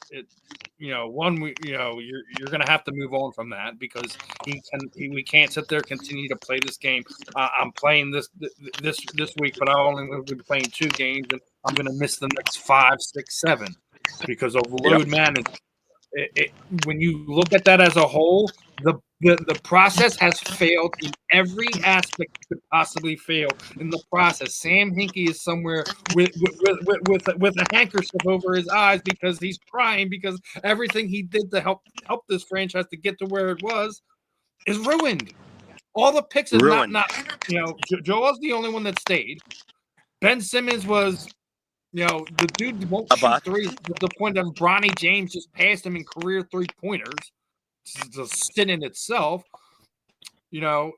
you're going to have to move on from that because we can't sit there continue to play this game. I'm playing this week, but I only will be playing 2 games, and I'm going to miss the next 5, 6, 7 because of load management. When you look at that as a whole, the process has failed in every aspect it could possibly fail in the process. Sam Hinkie is somewhere with a handkerchief over his eyes because he's crying because everything he did to help this franchise to get to where it was is ruined. All the picks is Ruined. not Joel's the only one that stayed. Ben Simmons was the dude won't shoot threes to the point that Bronny James just passed him in career 3-pointers. It's a sin in itself. You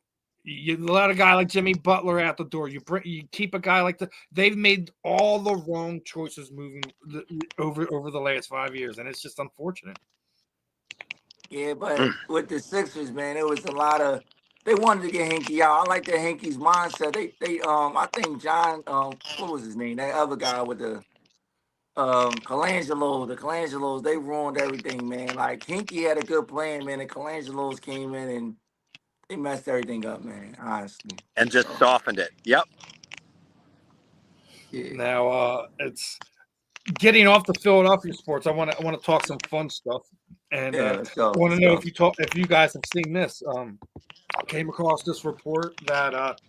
let a guy like Jimmy Butler out the door. You keep a guy like that. They've made all the wrong choices moving over the last 5 years, and it's just unfortunate. Yeah, but with the Sixers, man, it was a lot of. They wanted to get Hinkie out. I like that Hinkie's mindset. I think John, what was his name? That other guy with the Colangelos, they ruined everything, man. Like Hinkie had a good plan, man. The Colangelos came in and they messed everything up, man. Honestly, and just softened it. Yep. Yeah. Now it's getting off the Philadelphia sports. I want to talk some fun stuff, and I want to know if you guys have seen this. Came across this report that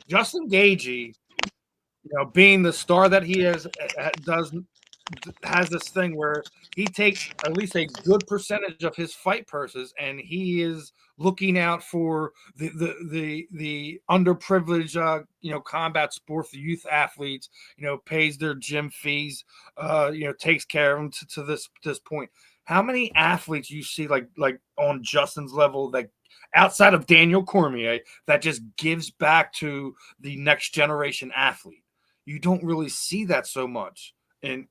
Justin Gaethje, being the star that he is, has this thing where he takes at least a good percentage of his fight purses, and he is looking out for the underprivileged, combat sports, the youth athletes. Pays their gym fees, takes care of them to this point. How many athletes you see like on Justin's level, like outside of Daniel Cormier, that just gives back to the next generation athlete? You don't really see that so much in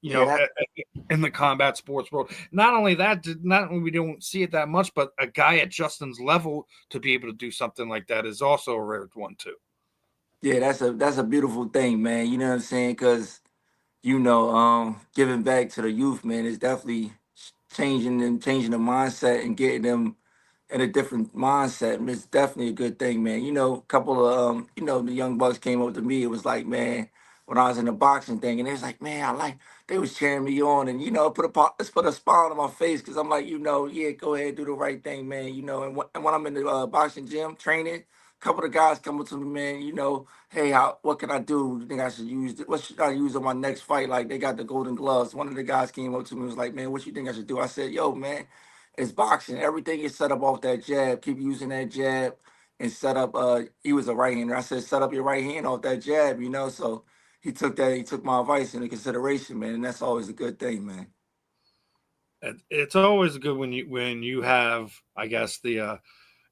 in the combat sports world. Not only we don't see it that much, but a guy at Justin's level to be able to do something like that is also a rare one too. Yeah, that's a beautiful thing, man. You know what I'm saying? Because giving back to the youth, man, is definitely changing the mindset and getting them in a different mindset. And it's definitely a good thing, man. A couple of the young bucks came up to me. It was like, man, when I was in the boxing thing, and they was like, man, they was cheering me on, and let's put a smile on my face because I'm like, yeah, go ahead, do the right thing, man. And when I'm in the boxing gym training, a couple of guys come up to me, man, hey, what can I do? You think I should use? What should I use on my next fight? Like they got the golden gloves. One of the guys came up to me and was like, man, what you think I should do? I said, yo, man, it's boxing. Everything is set up off that jab. Keep using that jab and set up. He was a right hander. I said, set up your right hand off that jab. So he took my advice into consideration, man, and that's always a good thing, man. It's always good when you have, I guess, the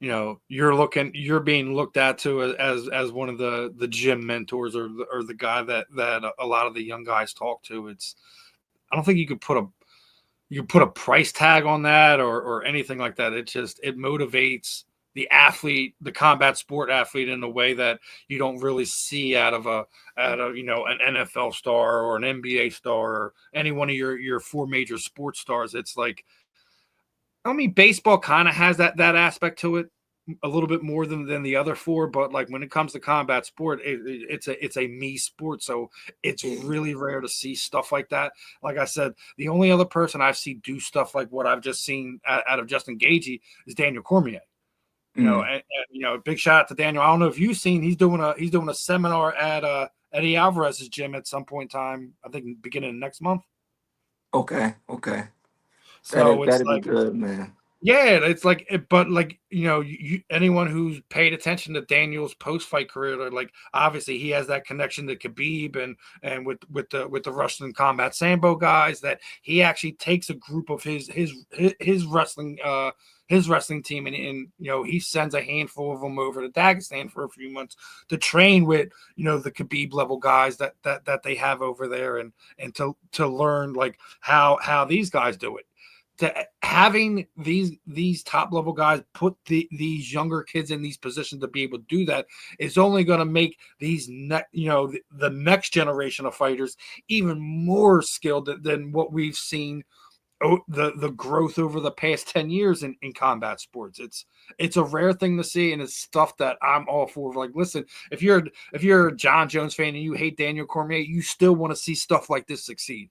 you're being looked at to as one of the gym mentors or the guy that a lot of the young guys talk to. I don't think you could put a price tag on that or anything like that. It motivates the athlete, the combat sport athlete, in a way that you don't really see out of an NFL star or an NBA star or any one of your 4 major sports stars. It's like, baseball kind of has that aspect to it a little bit more than the other 4, but like when it comes to combat sport, it's a me sport, so it's really rare to see stuff like that. Like I said, the only other person I've seen do stuff like what I've just seen out of Justin Gaethje is Daniel Cormier. And big shout out to Daniel. I don't know if you've seen, he's doing a seminar at Eddie Alvarez's gym at some point in time. I think beginning of next month. Okay. So that'd be good, man. Yeah, it's like, but like, anyone who's paid attention to Daniel's post-fight career, like obviously he has that connection to Khabib and with the Russian combat sambo guys, that he actually takes a group of his wrestling team and he sends a handful of them over to Dagestan for a few months to train with the Khabib level guys that they have over there and to learn like how these guys do it. having these top level guys put these younger kids in these positions to be able to do that is only going to make these the next generation of fighters even more skilled than what we've seen. The growth over the past 10 years in combat sports. It's a rare thing to see, and it's stuff that I'm all for. Like, listen, if you're a John Jones fan and you hate Daniel Cormier, you still want to see stuff like this succeed.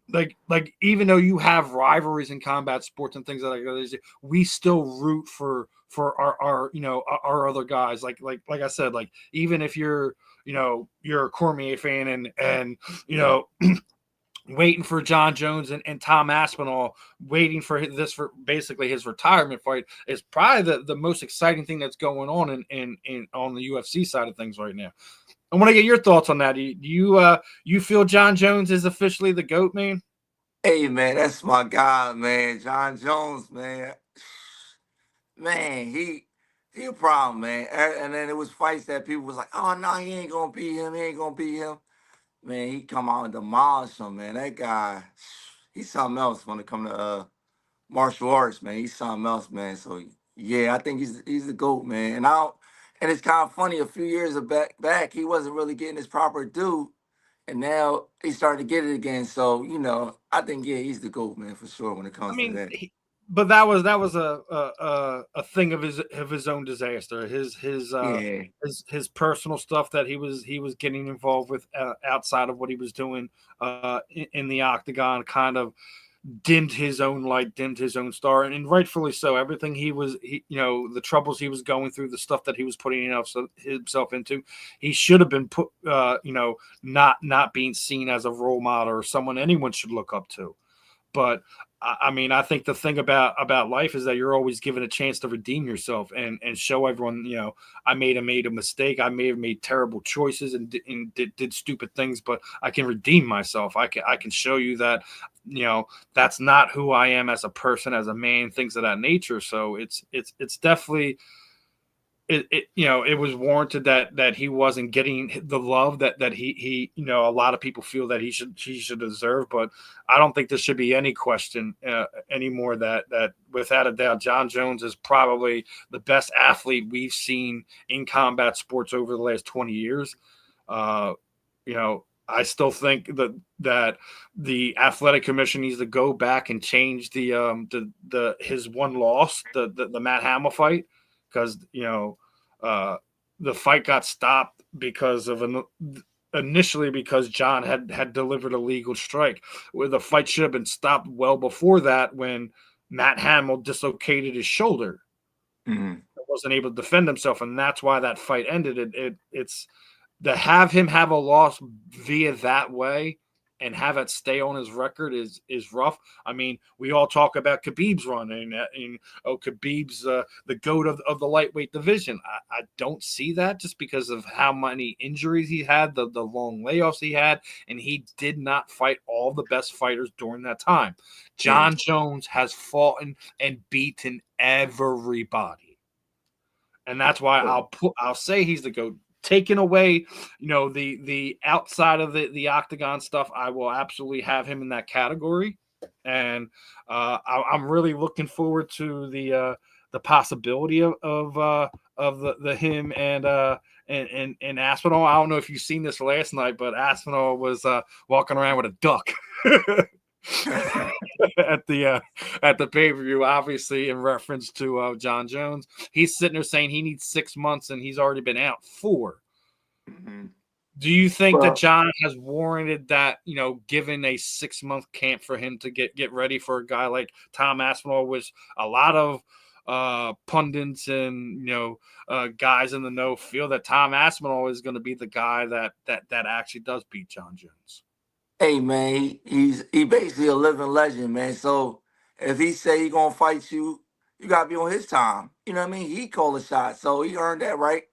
Like even though you have rivalries in combat sports and things like that, we still root for our other guys. Like I said, like even if you're a Cormier fan and waiting for John Jones and Tom Aspinall, waiting for basically his retirement fight is probably the most exciting thing that's going on in on the UFC side of things right now. I want to get your thoughts on that. Do you feel John Jones is officially the GOAT, man? Hey, man, that's my guy, man. John Jones, man. Man, he a problem, man. And then it was fights that people was like, oh, no, he ain't going to beat him. He ain't going to beat him. Man, he come out and demolish him, man. That guy, he's something else when it comes to martial arts, man. He's something else, man. So yeah, I think he's the GOAT, man. And it's kind of funny. A few years back, he wasn't really getting his proper due, and now he's starting to get it again. So I think he's the GOAT, man, for sure when it I comes to mean, that. but that was a thing of his own disaster. His personal stuff that he was getting involved with outside of what he was doing in the octagon kind of dimmed his own light, dimmed his own star, and rightfully so. Everything the troubles he was going through, the stuff that he was putting himself into, he should have been put, not being seen as a role model or someone anyone should look up to. But I mean, I think the thing about life is that you're always given a chance to redeem yourself and show everyone, I made a mistake. I may have made terrible choices and did stupid things, but I can redeem myself. I can show you that, that's not who I am as a person, as a man, things of that nature. So it's definitely, it was warranted that he wasn't getting the love that he a lot of people feel that he should deserve. But I don't think there should be any question anymore that without a doubt John Jones is probably the best athlete we've seen in combat sports over the last 20 years. I still think that the athletic commission needs to go back and change his one loss, the Matt Hamill fight, because the fight got stopped because of initially because John had delivered a legal strike, where the fight should have been stopped well before that when Matt Hamill dislocated his shoulder. Mm-hmm. Wasn't able to defend himself, and that's why that fight ended. It's to have him have a loss via that way and have it stay on his record is rough. I mean, we all talk about Khabib's run and Khabib's the GOAT of the lightweight division. I don't see that just because of how many injuries he had, the long layoffs he had, and he did not fight all the best fighters during that time. John Jones has fought and beaten everybody. And that's why I'll say he's the GOAT. Taking away, the outside of the octagon stuff, I will absolutely have him in that category, and I'm really looking forward to the possibility of the him and Aspinall. I don't know if you've seen this last night, but Aspinall was walking around with a duck. at the pay-per-view, obviously in reference to John Jones. He's sitting there saying he needs 6 months and he's already been out 4. Mm-hmm. Do you think that John has warranted that, given a 6-month camp for him to get ready for a guy like Tom Aspinall, which a lot of pundits and guys in the know feel that Tom Aspinall is going to be the guy that actually does beat John Jones? Hey, man, he basically a living legend, man. So if he say he gonna fight you, you gotta be on his time. You know what I mean? He called a shot, so he earned that right.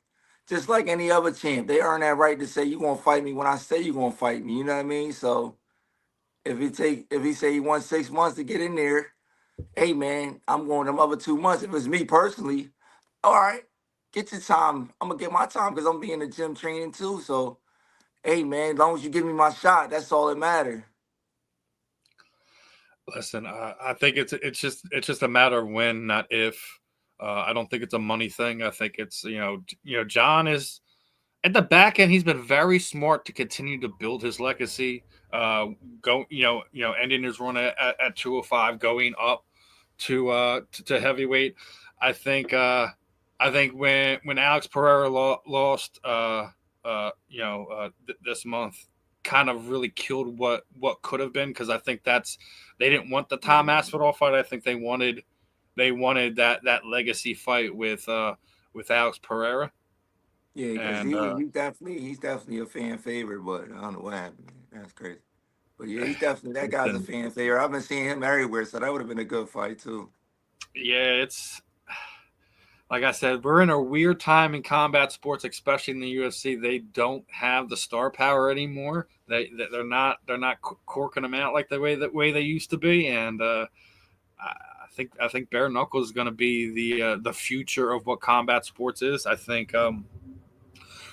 Just like any other champ, they earn that right to say you gonna fight me when I say you gonna fight me. You know what I mean? So if he say he wants 6 months to get in there, hey man, I'm going them other 2 months. If it's me personally, all right, get your time. I'm gonna get my time because I'm being in the gym training too. So hey man, as long as you give me my shot, that's all that matters. Listen, I think it's just a matter of when, not if. I don't think it's a money thing. I think it's John is at the back end. He's been very smart to continue to build his legacy. Go ending his run at 205, going up to heavyweight. I think when Alex Pereira lost this month, kind of really killed what could have been, because I think they didn't want the Tom Aspinall fight. I think they wanted that legacy fight with Alex Pereira. Yeah, because And he's definitely a fan favorite, but I don't know what happened. That's crazy. But yeah, he's definitely that guy's a listen, fan favorite. I've been seeing him everywhere, so that would have been a good fight too. yeah, it's like I said, we're in a weird time in combat sports, especially in the UFC. They don't have the star power anymore. They're not corking them out like the way they used to be. And I think bare knuckles is going to be the future of what combat sports is. I think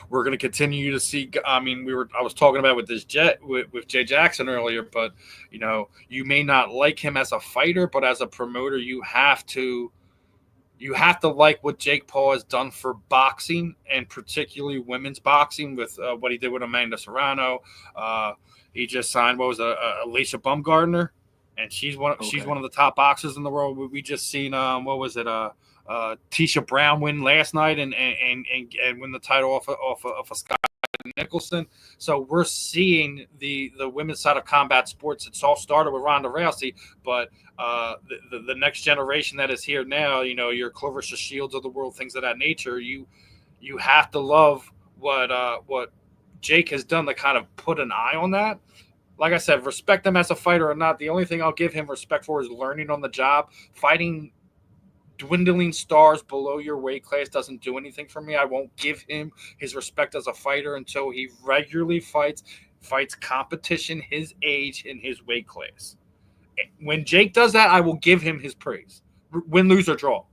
we're going to continue to see. I mean, I was talking about with Jay Jackson earlier, but you may not like him as a fighter, but as a promoter, you have to like what Jake Paul has done for boxing, and particularly women's boxing, with what he did with Amanda Serrano. He just signed, what was it, Alicia Baumgardner, and she's Okay. one of the top boxers in the world. We just seen what was it, Tisha Brown win last night and win the title off of Scott Nicholson. So we're seeing the women's side of combat sports. It's all started with Ronda Rousey, but the next generation that is here now, your Clarissa Shields of the world, things of that nature. You have to love what Jake has done to kind of put an eye on that. Like I said, respect him as a fighter or not. The only thing I'll give him respect for is learning on the job. Fighting dwindling stars below your weight class doesn't do anything for me. I won't give him his respect as a fighter until he regularly fights competition his age in his weight class. When Jake does that, I will give him his praise, win, lose, or draw.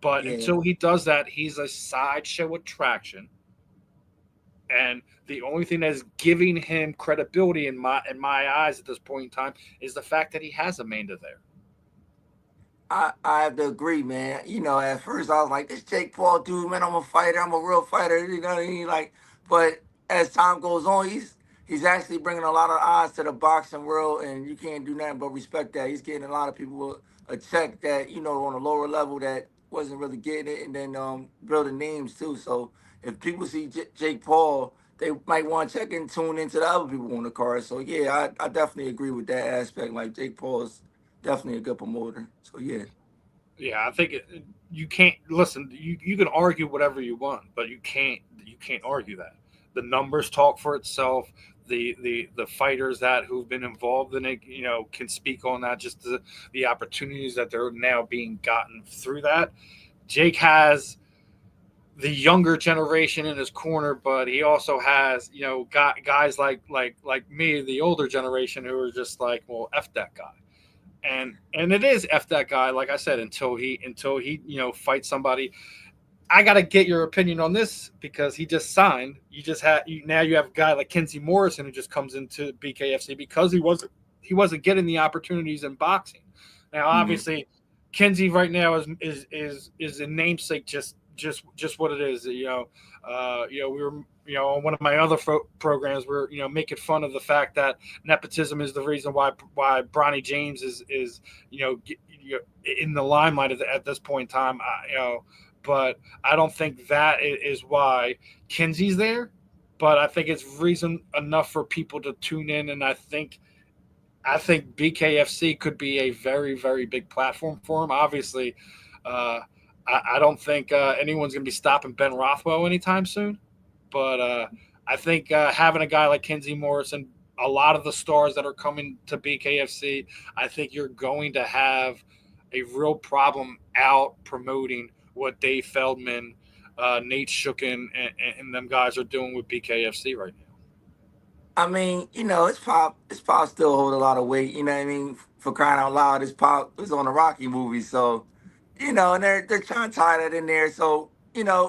But Yeah. until he does that, he's a sideshow attraction. And the only thing that is giving him credibility in my eyes at this point in time is the fact that he has Amanda there. I have to agree, man. At first I was like, this Jake Paul dude, man, I'm a fighter, I'm a real fighter. You know what I mean? Like, but as time goes on, he's actually bringing a lot of eyes to the boxing world, and you can't do nothing but respect that. He's getting a lot of people a check that on a lower level that wasn't really getting it, and then building names too. So if people see Jake Paul, they might want to check and tune into the other people on the card. So yeah, I definitely agree with that aspect. Like Jake Paul is definitely a good promoter. So yeah. Yeah, I think you can't listen. You can argue whatever you want, but you can't argue that. The numbers talk for itself. The fighters who've been involved in it, can speak on that. Just the opportunities that they're now being gotten through that. Jake has the younger generation in his corner, but he also has guys like me, the older generation, who are just like, well, f that guy. And it is f that guy, like I said, until he fights somebody. I got to get your opinion on this, because he just signed. Now you have a guy like Kenzie Morrison, who just comes into BKFC because he wasn't getting the opportunities in boxing. Now obviously Kenzie right now is a namesake, just what it is. We were on one of my other programs, we're making fun of the fact that nepotism is the reason why Bronny James is in the limelight at this point in time. But I don't think that is why Kenzie's there. But I think it's reason enough for people to tune in, and I think BKFC could be a very, very big platform for him. Obviously, I don't think anyone's going to be stopping Ben Rothwell anytime soon. But I think having a guy like Kenzie Morrison, a lot of the stars that are coming to BKFC, I think you're going to have a real problem out promoting what Dave Feldman, Nate Shooken, and them guys are doing with BKFC right now. I mean, his pop still hold a lot of weight. You know what I mean? For crying out loud, his pop was on the Rocky movie, so and they're trying to tie that in there. So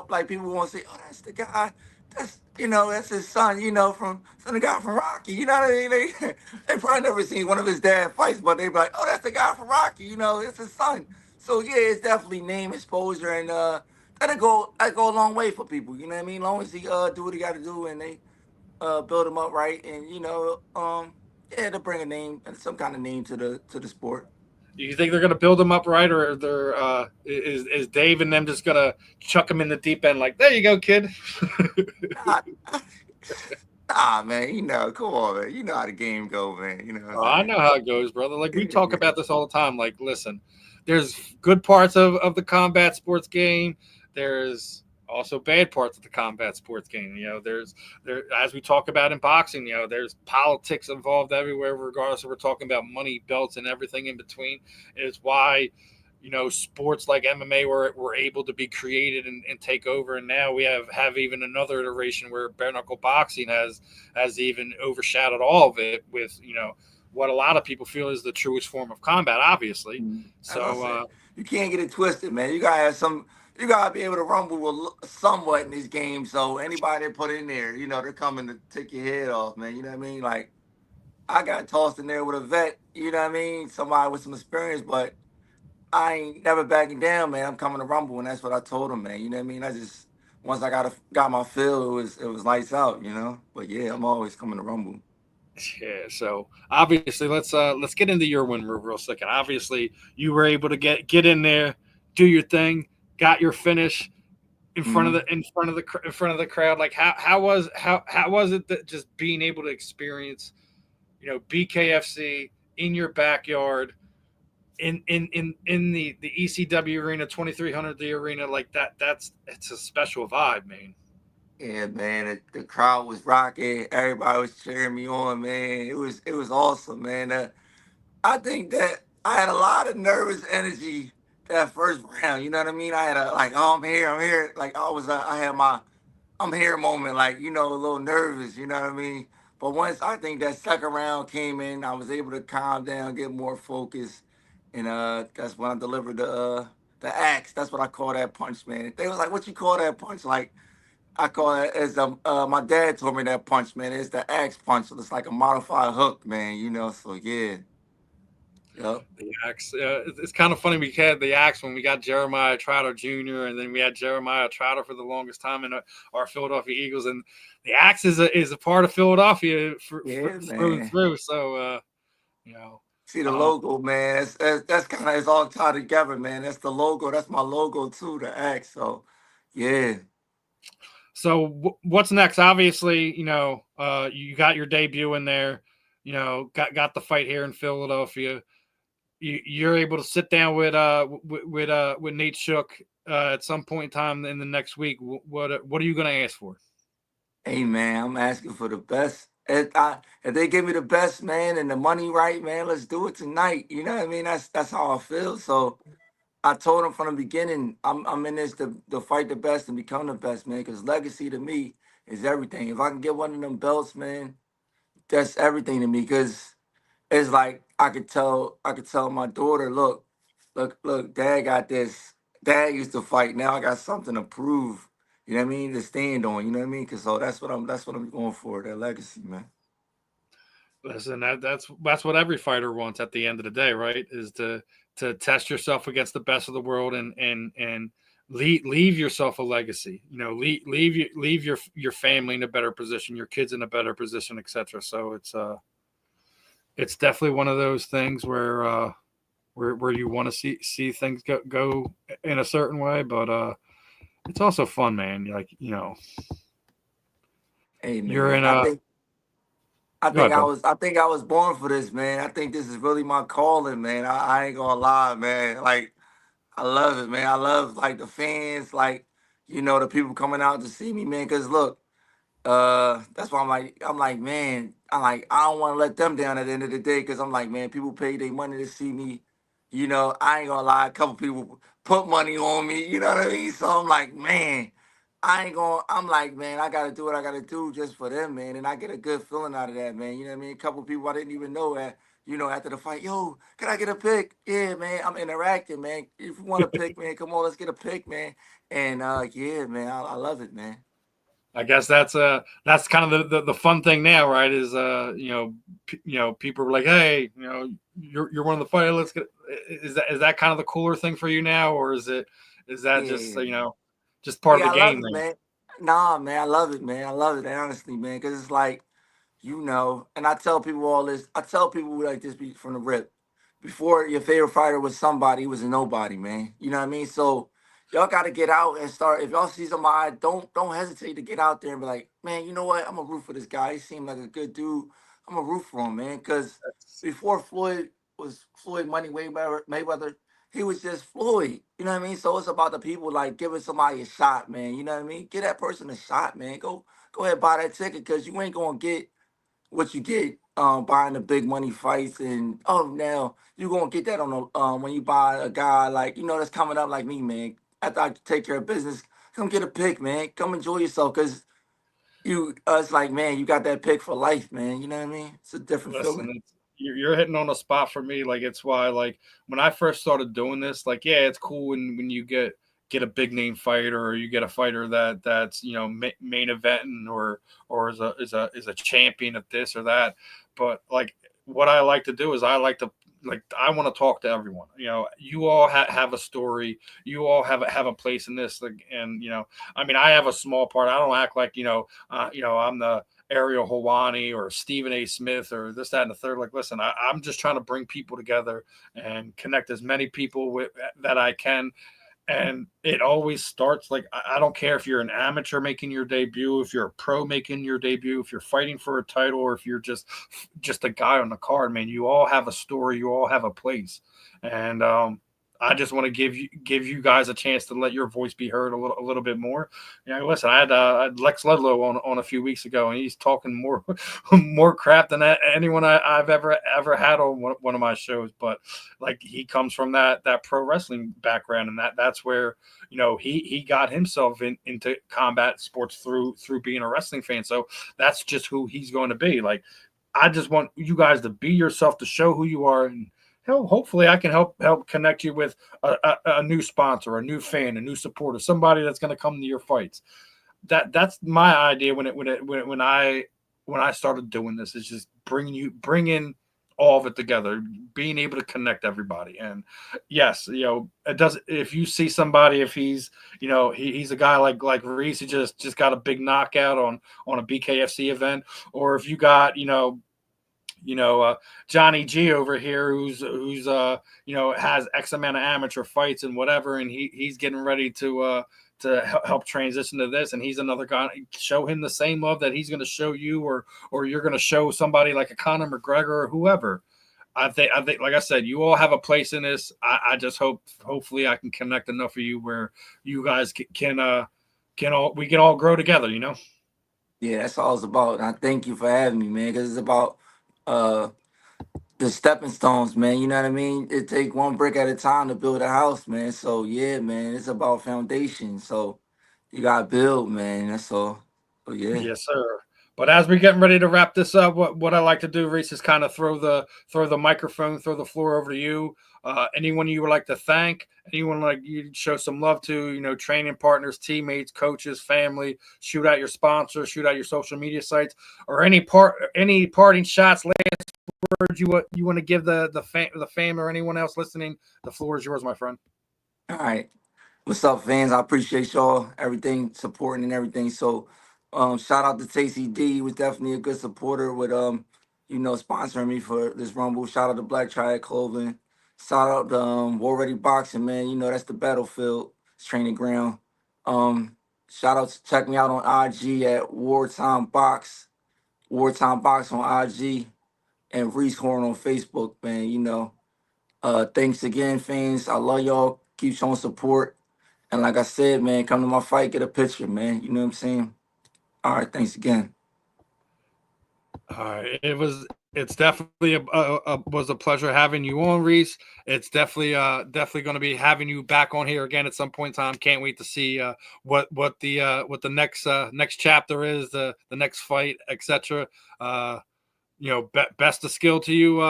like people want to say, oh, that's the guy that's his son, from the guy from Rocky. You know what I mean? They probably never seen one of his dad fights, but they be like, oh, that's the guy from Rocky. It's his son. So yeah, it's definitely name exposure, and that go a long way for people. You know what I mean? As long as he do what he got to do, and they build him up right, and yeah, to bring a name and some kind of name to the sport. You think they're going to build him up right, or they're is Dave and them just going to chuck him in the deep end like, there you go, kid? Nah, nah, man. Come on, man. You know how the game go, man. You know what Oh, I I'm know how it goes, brother. Like we talk saying? about this all the time. Like, listen, there's good parts of the combat sports game. There's also bad parts of the combat sports game. There as we talk about in boxing. There's politics involved everywhere, regardless if we're talking about money, belts, and everything in between. It's why sports like MMA were able to be created and take over, and now we have even another iteration where bare knuckle boxing has even overshadowed all of it with what a lot of people feel is the truest form of combat, obviously. As I said, So you can't get it twisted, man. You gotta have some. You gotta be able to rumble with somewhat in this game. So anybody that put in there, they're coming to take your head off, man. You know what I mean? Like I got tossed in there with a vet. You know what I mean? Somebody with some experience, but I ain't never backing down, man. I'm coming to rumble, and that's what I told him, man. You know what I mean? I just once I got my feel, it was lights out, But yeah, I'm always coming to rumble. yeah, so obviously let's get into your win real second. Obviously, you were able to get in there, do your thing, got your finish Hmm. in front of the crowd. Like how was it that just being able to experience BKFC in your backyard in the ECW arena, 2300 the arena, like it's a special vibe, man. Yeah, man. The crowd was rocking. Everybody was cheering me on, man. It was awesome, man. I think that I had a lot of nervous energy that first round. You know what I mean? I had a like, oh, I'm here, I'm here. Like I had my I'm here moment, like, a little nervous, you know what I mean? But once I think that second round came in, I was able to calm down, get more focused. And that's when I delivered the axe. That's what I call that punch, man. They was like, what you call that punch? Like, I call it as my dad told me that punch, man. It's the axe punch. So it's like a modified hook, man, So yeah. Yep. The axe. It's kind of funny. We had the axe when we got Jeremiah Trotter Jr. and then we had Jeremiah Trotter for the longest time in our Philadelphia Eagles. And the axe is a part of Philadelphia Yeah, through and man. through. So you know, See the um, logo, man. That's kind of it's all tied together, man. That's the logo. That's my logo too, the axe. So, yeah. what's next? Obviously, you got your debut in there. Got the fight here in Philadelphia. You're able to sit down with Nate Shook at some point in time in the next week. What are you going to ask for? Hey, man, I'm asking for the best. If they give me the best, man, and the money right, man, let's do it tonight. You know what I mean? That's how I feel. So I told him from the beginning, I'm in this to fight the best and become the best, man. Because legacy to me is everything. If I can get one of them belts, man, that's everything to me. Because it's like I could tell my daughter, look, Dad got this. Dad used to fight. Now I got something to prove. You know what I mean? To stand on. You know what I mean? Cause so that's what I'm going for. That legacy, man. Listen, that's what every fighter wants at the end of the day, right? Is to test yourself against the best of the world and leave yourself a legacy. Leave your family in a better position, your kids in a better position, etc. So it's definitely one of those things where you want to see things go in a certain way, but it's also fun, man. Like Hey, you're man. in I a think I go think ahead, I bro. was I think I was born for this, man. I think this is really my calling, man. I ain't gonna lie, man. Like I love it, man. I love like the fans, like the people coming out to see me, man. Cause look. That's why I'm like, man, I don't want to let them down at the end of the day because I'm like, man, people pay their money to see me. I ain't gonna lie, a couple people put money on me, you know what I mean? So I'm like, man, I'm like, man, I gotta do what I gotta do just for them, man. And I get a good feeling out of that, man. You know what I mean? A couple people I didn't even know that, after the fight, yo, can I get a pic? Yeah, man, I'm interacting, man. If you want a pic, man, come on, let's get a pic, man. And yeah, man, I love it, man. I guess that's kind of the fun thing now, right? Is people are like, hey, you're one of the fighters. Let's get. Is that kind of the cooler thing for you now, or is that just Yeah. just part of Yeah, the I love game it, then? man. Nah, man, I love it, man. I love it, honestly, man, because it's like, and I tell people all this. I tell people like this from the rip. Before your favorite fighter was somebody, he was a nobody, man. You know what I mean? So y'all got to get out and start. If y'all see somebody, don't hesitate to get out there and be like, man, you know what? I'm gonna root for this guy. He seemed like a good dude. I'm gonna root for him, man. Because before Floyd was Floyd Money Mayweather, he was just Floyd. You know what I mean? So it's about the people like giving somebody a shot, man. You know what I mean? Give that person a shot, man. Go ahead, buy that ticket because you ain't gonna get what you get buying the big money fights. And now you gonna get that on the when you buy a guy like that's coming up like me, man. After I take care of business, come get a pick, man. Come enjoy yourself because it's like, man, you got that pick for life, man. You know what I mean? It's a different Listen, feeling. you're hitting on a spot for me. Like it's why, like when I first started doing this, like yeah, it's cool when you get a big name fighter or you get a fighter that's main eventing or is a champion at this or that. But like what I like to do is I like to I want to talk to everyone. You all have a story. You all have a place in this. Like, and I mean, I have a small part. I don't act like I'm the Ariel Hawani or Stephen A. Smith or this, that, and the third. Like, listen, I'm just trying to bring people together and connect as many people with that I can. And it always starts like I don't care if you're an amateur making your debut, if you're a pro making your debut, if you're fighting for a title, or if you're just a guy on the card, man. You all have a story, you all have a place, and I just want to give you guys a chance to let your voice be heard a little bit more. Listen, I had Lex Ludlow on a few weeks ago, and he's talking more more crap than anyone I've ever had on one of my shows. But like he comes from that pro wrestling background, and that's where he got himself into combat sports through being a wrestling fan. So that's just who he's going to be. Like I just want you guys to be yourself, to show who you are, and hopefully I can help connect you with a new sponsor, a new fan, a new supporter, somebody that's going to come to your fights. That's my idea when I started doing this, is just bringing all of it together, being able to connect everybody. And yes, it does. If you see somebody, if he's he's a guy like Reese, who just got a big knockout on a BKFC event, or if you got Johnny G over here who's has X amount of amateur fights and whatever, and he's getting ready to help transition to this, and he's another guy. Show him the same love that he's going to show you, or you're going to show somebody like a Conor McGregor or whoever. I think, like I said, you all have a place in this. I just hopefully I can connect enough of you where you guys can all grow together. Yeah, that's all it's about. And I thank you for having me, man, because it's about uh the stepping stones, man. You know what I mean? It take one brick at a time to build a house, man. So yeah, man, it's about foundation. So you gotta build, man. That's all. So yeah. Yes, sir. But as we're getting ready to wrap this up, what I like to do, Reese, is kind of throw the microphone, throw the floor over to you. Anyone you would like to thank, anyone like you show some love to, training partners, teammates, coaches, family. Shoot out your sponsors, shoot out your social media sites, or any parting shots, last words you want to give the fam or anyone else listening. The floor is yours, my friend. All right. What's up, fans? I appreciate y'all, everything, supporting and everything. So, shout out to Tasty D. He was definitely a good supporter with sponsoring me for this Rumble. Shout out to Black Triad Clothing. Shout out to War Ready Boxing, man. That's the battlefield, it's training ground. Shout out to check me out on IG at Wartime Box on IG, and Reese Horne on Facebook, man. Thanks again, fans. I love y'all. Keep showing support. And like I said, man, come to my fight, get a picture, man. You know what I'm saying? All right, thanks again. It's definitely was a pleasure having you on, Reese. It's definitely going to be having you back on here again at some point in time. Can't wait to see what the next chapter is, the next fight, etc. best of skill to you.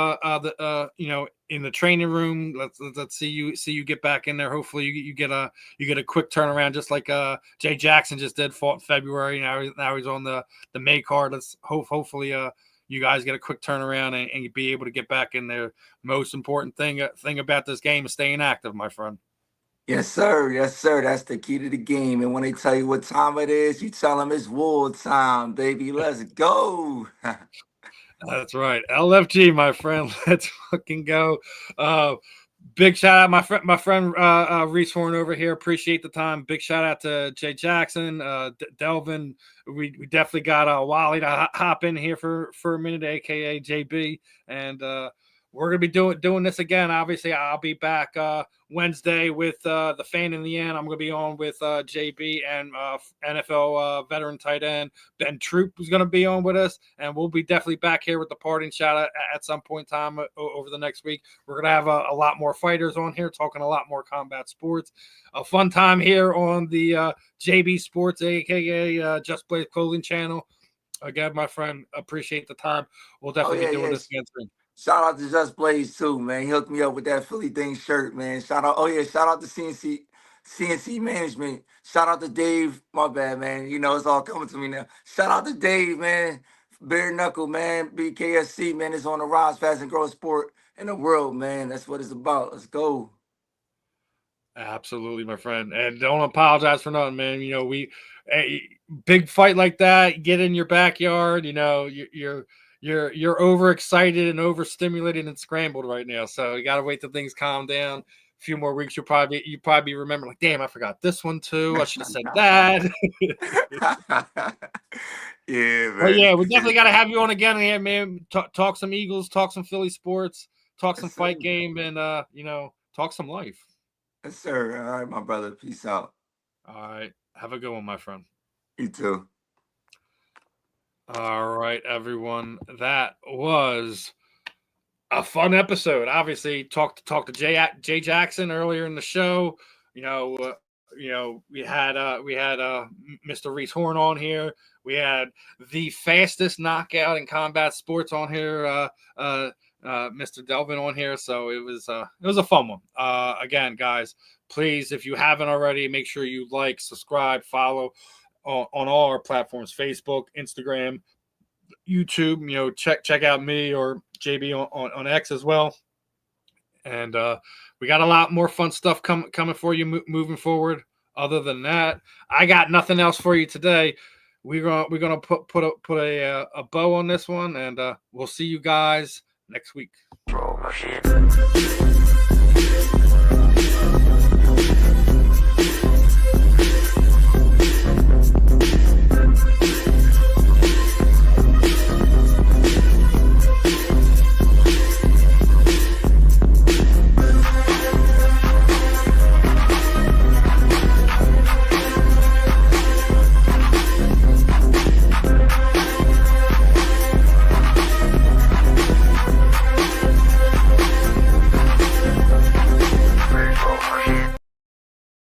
In the training room. Let's see you get back in there. Hopefully you get a quick turnaround, just like Jay Jackson just did. Fought in February. Now he's on the May card. Let's hopefully you guys get a quick turnaround and be able to get back in there. Most important thing about this game is staying active, my friend. Yes, sir. Yes, sir. That's the key to the game. And when they tell you what time it is, you tell them it's war time, baby. Let's go. That's right. LFG, my friend. Let's fucking go. Big shout out, my friend Reese Horne over here. Appreciate the time. Big shout out to Jay Jackson, Delvin. We definitely got Wally to hop in here for a minute, aka JB, and we're gonna be doing this again. Obviously, I'll be back Wednesday with the Fan in the End. I'm gonna be on with JB and NFL veteran tight end Ben Troop is gonna be on with us, and we'll be definitely back here with the parting shot at some point in time over the next week. We're gonna have a lot more fighters on here, talking a lot more combat sports. A fun time here on the JB Sports, aka Just Blaze Clothing channel. Again, my friend, appreciate the time. We'll definitely be doing this again soon. Shout out to Just Blaze too, man. He hooked me up with that Philly Thing shirt, man. Shout out to CNC Management. Shout out to Dave. My bad, man. It's all coming to me now. Shout out to Dave, man. Bare Knuckle, man. BKFC, man, is on the rise, fast and growing sport in the world, man. That's what it's about. Let's go. Absolutely, my friend. And don't apologize for nothing, man. A big fight like that, get in your backyard, you're overexcited and overstimulated and scrambled right now. So you got to wait till things calm down. A few more weeks, you probably remember, like, damn, I forgot this one too. I should have said that. Yeah, man. But yeah, we definitely got to have you on again here, man. Talk some Eagles, talk some Philly sports, talk some fight game, and talk some life. Yes, sir. All right, my brother. Peace out. All right. Have a good one, my friend. You too. All right, everyone. That was a fun episode. Obviously, talked to Jay Jackson earlier in the show. We had Mr. Reese Horne on here. We had the fastest knockout in combat sports on here, Mr. Delvin on here. So it was a fun one. Again, guys, please, if you haven't already, make sure you like, subscribe, follow on all our platforms: Facebook, Instagram, YouTube. Check out me or JB on X as well. And we got a lot more fun stuff coming for you moving forward. Other than that, I got nothing else for you today. We're gonna put a bow on this one, and we'll see you guys next week.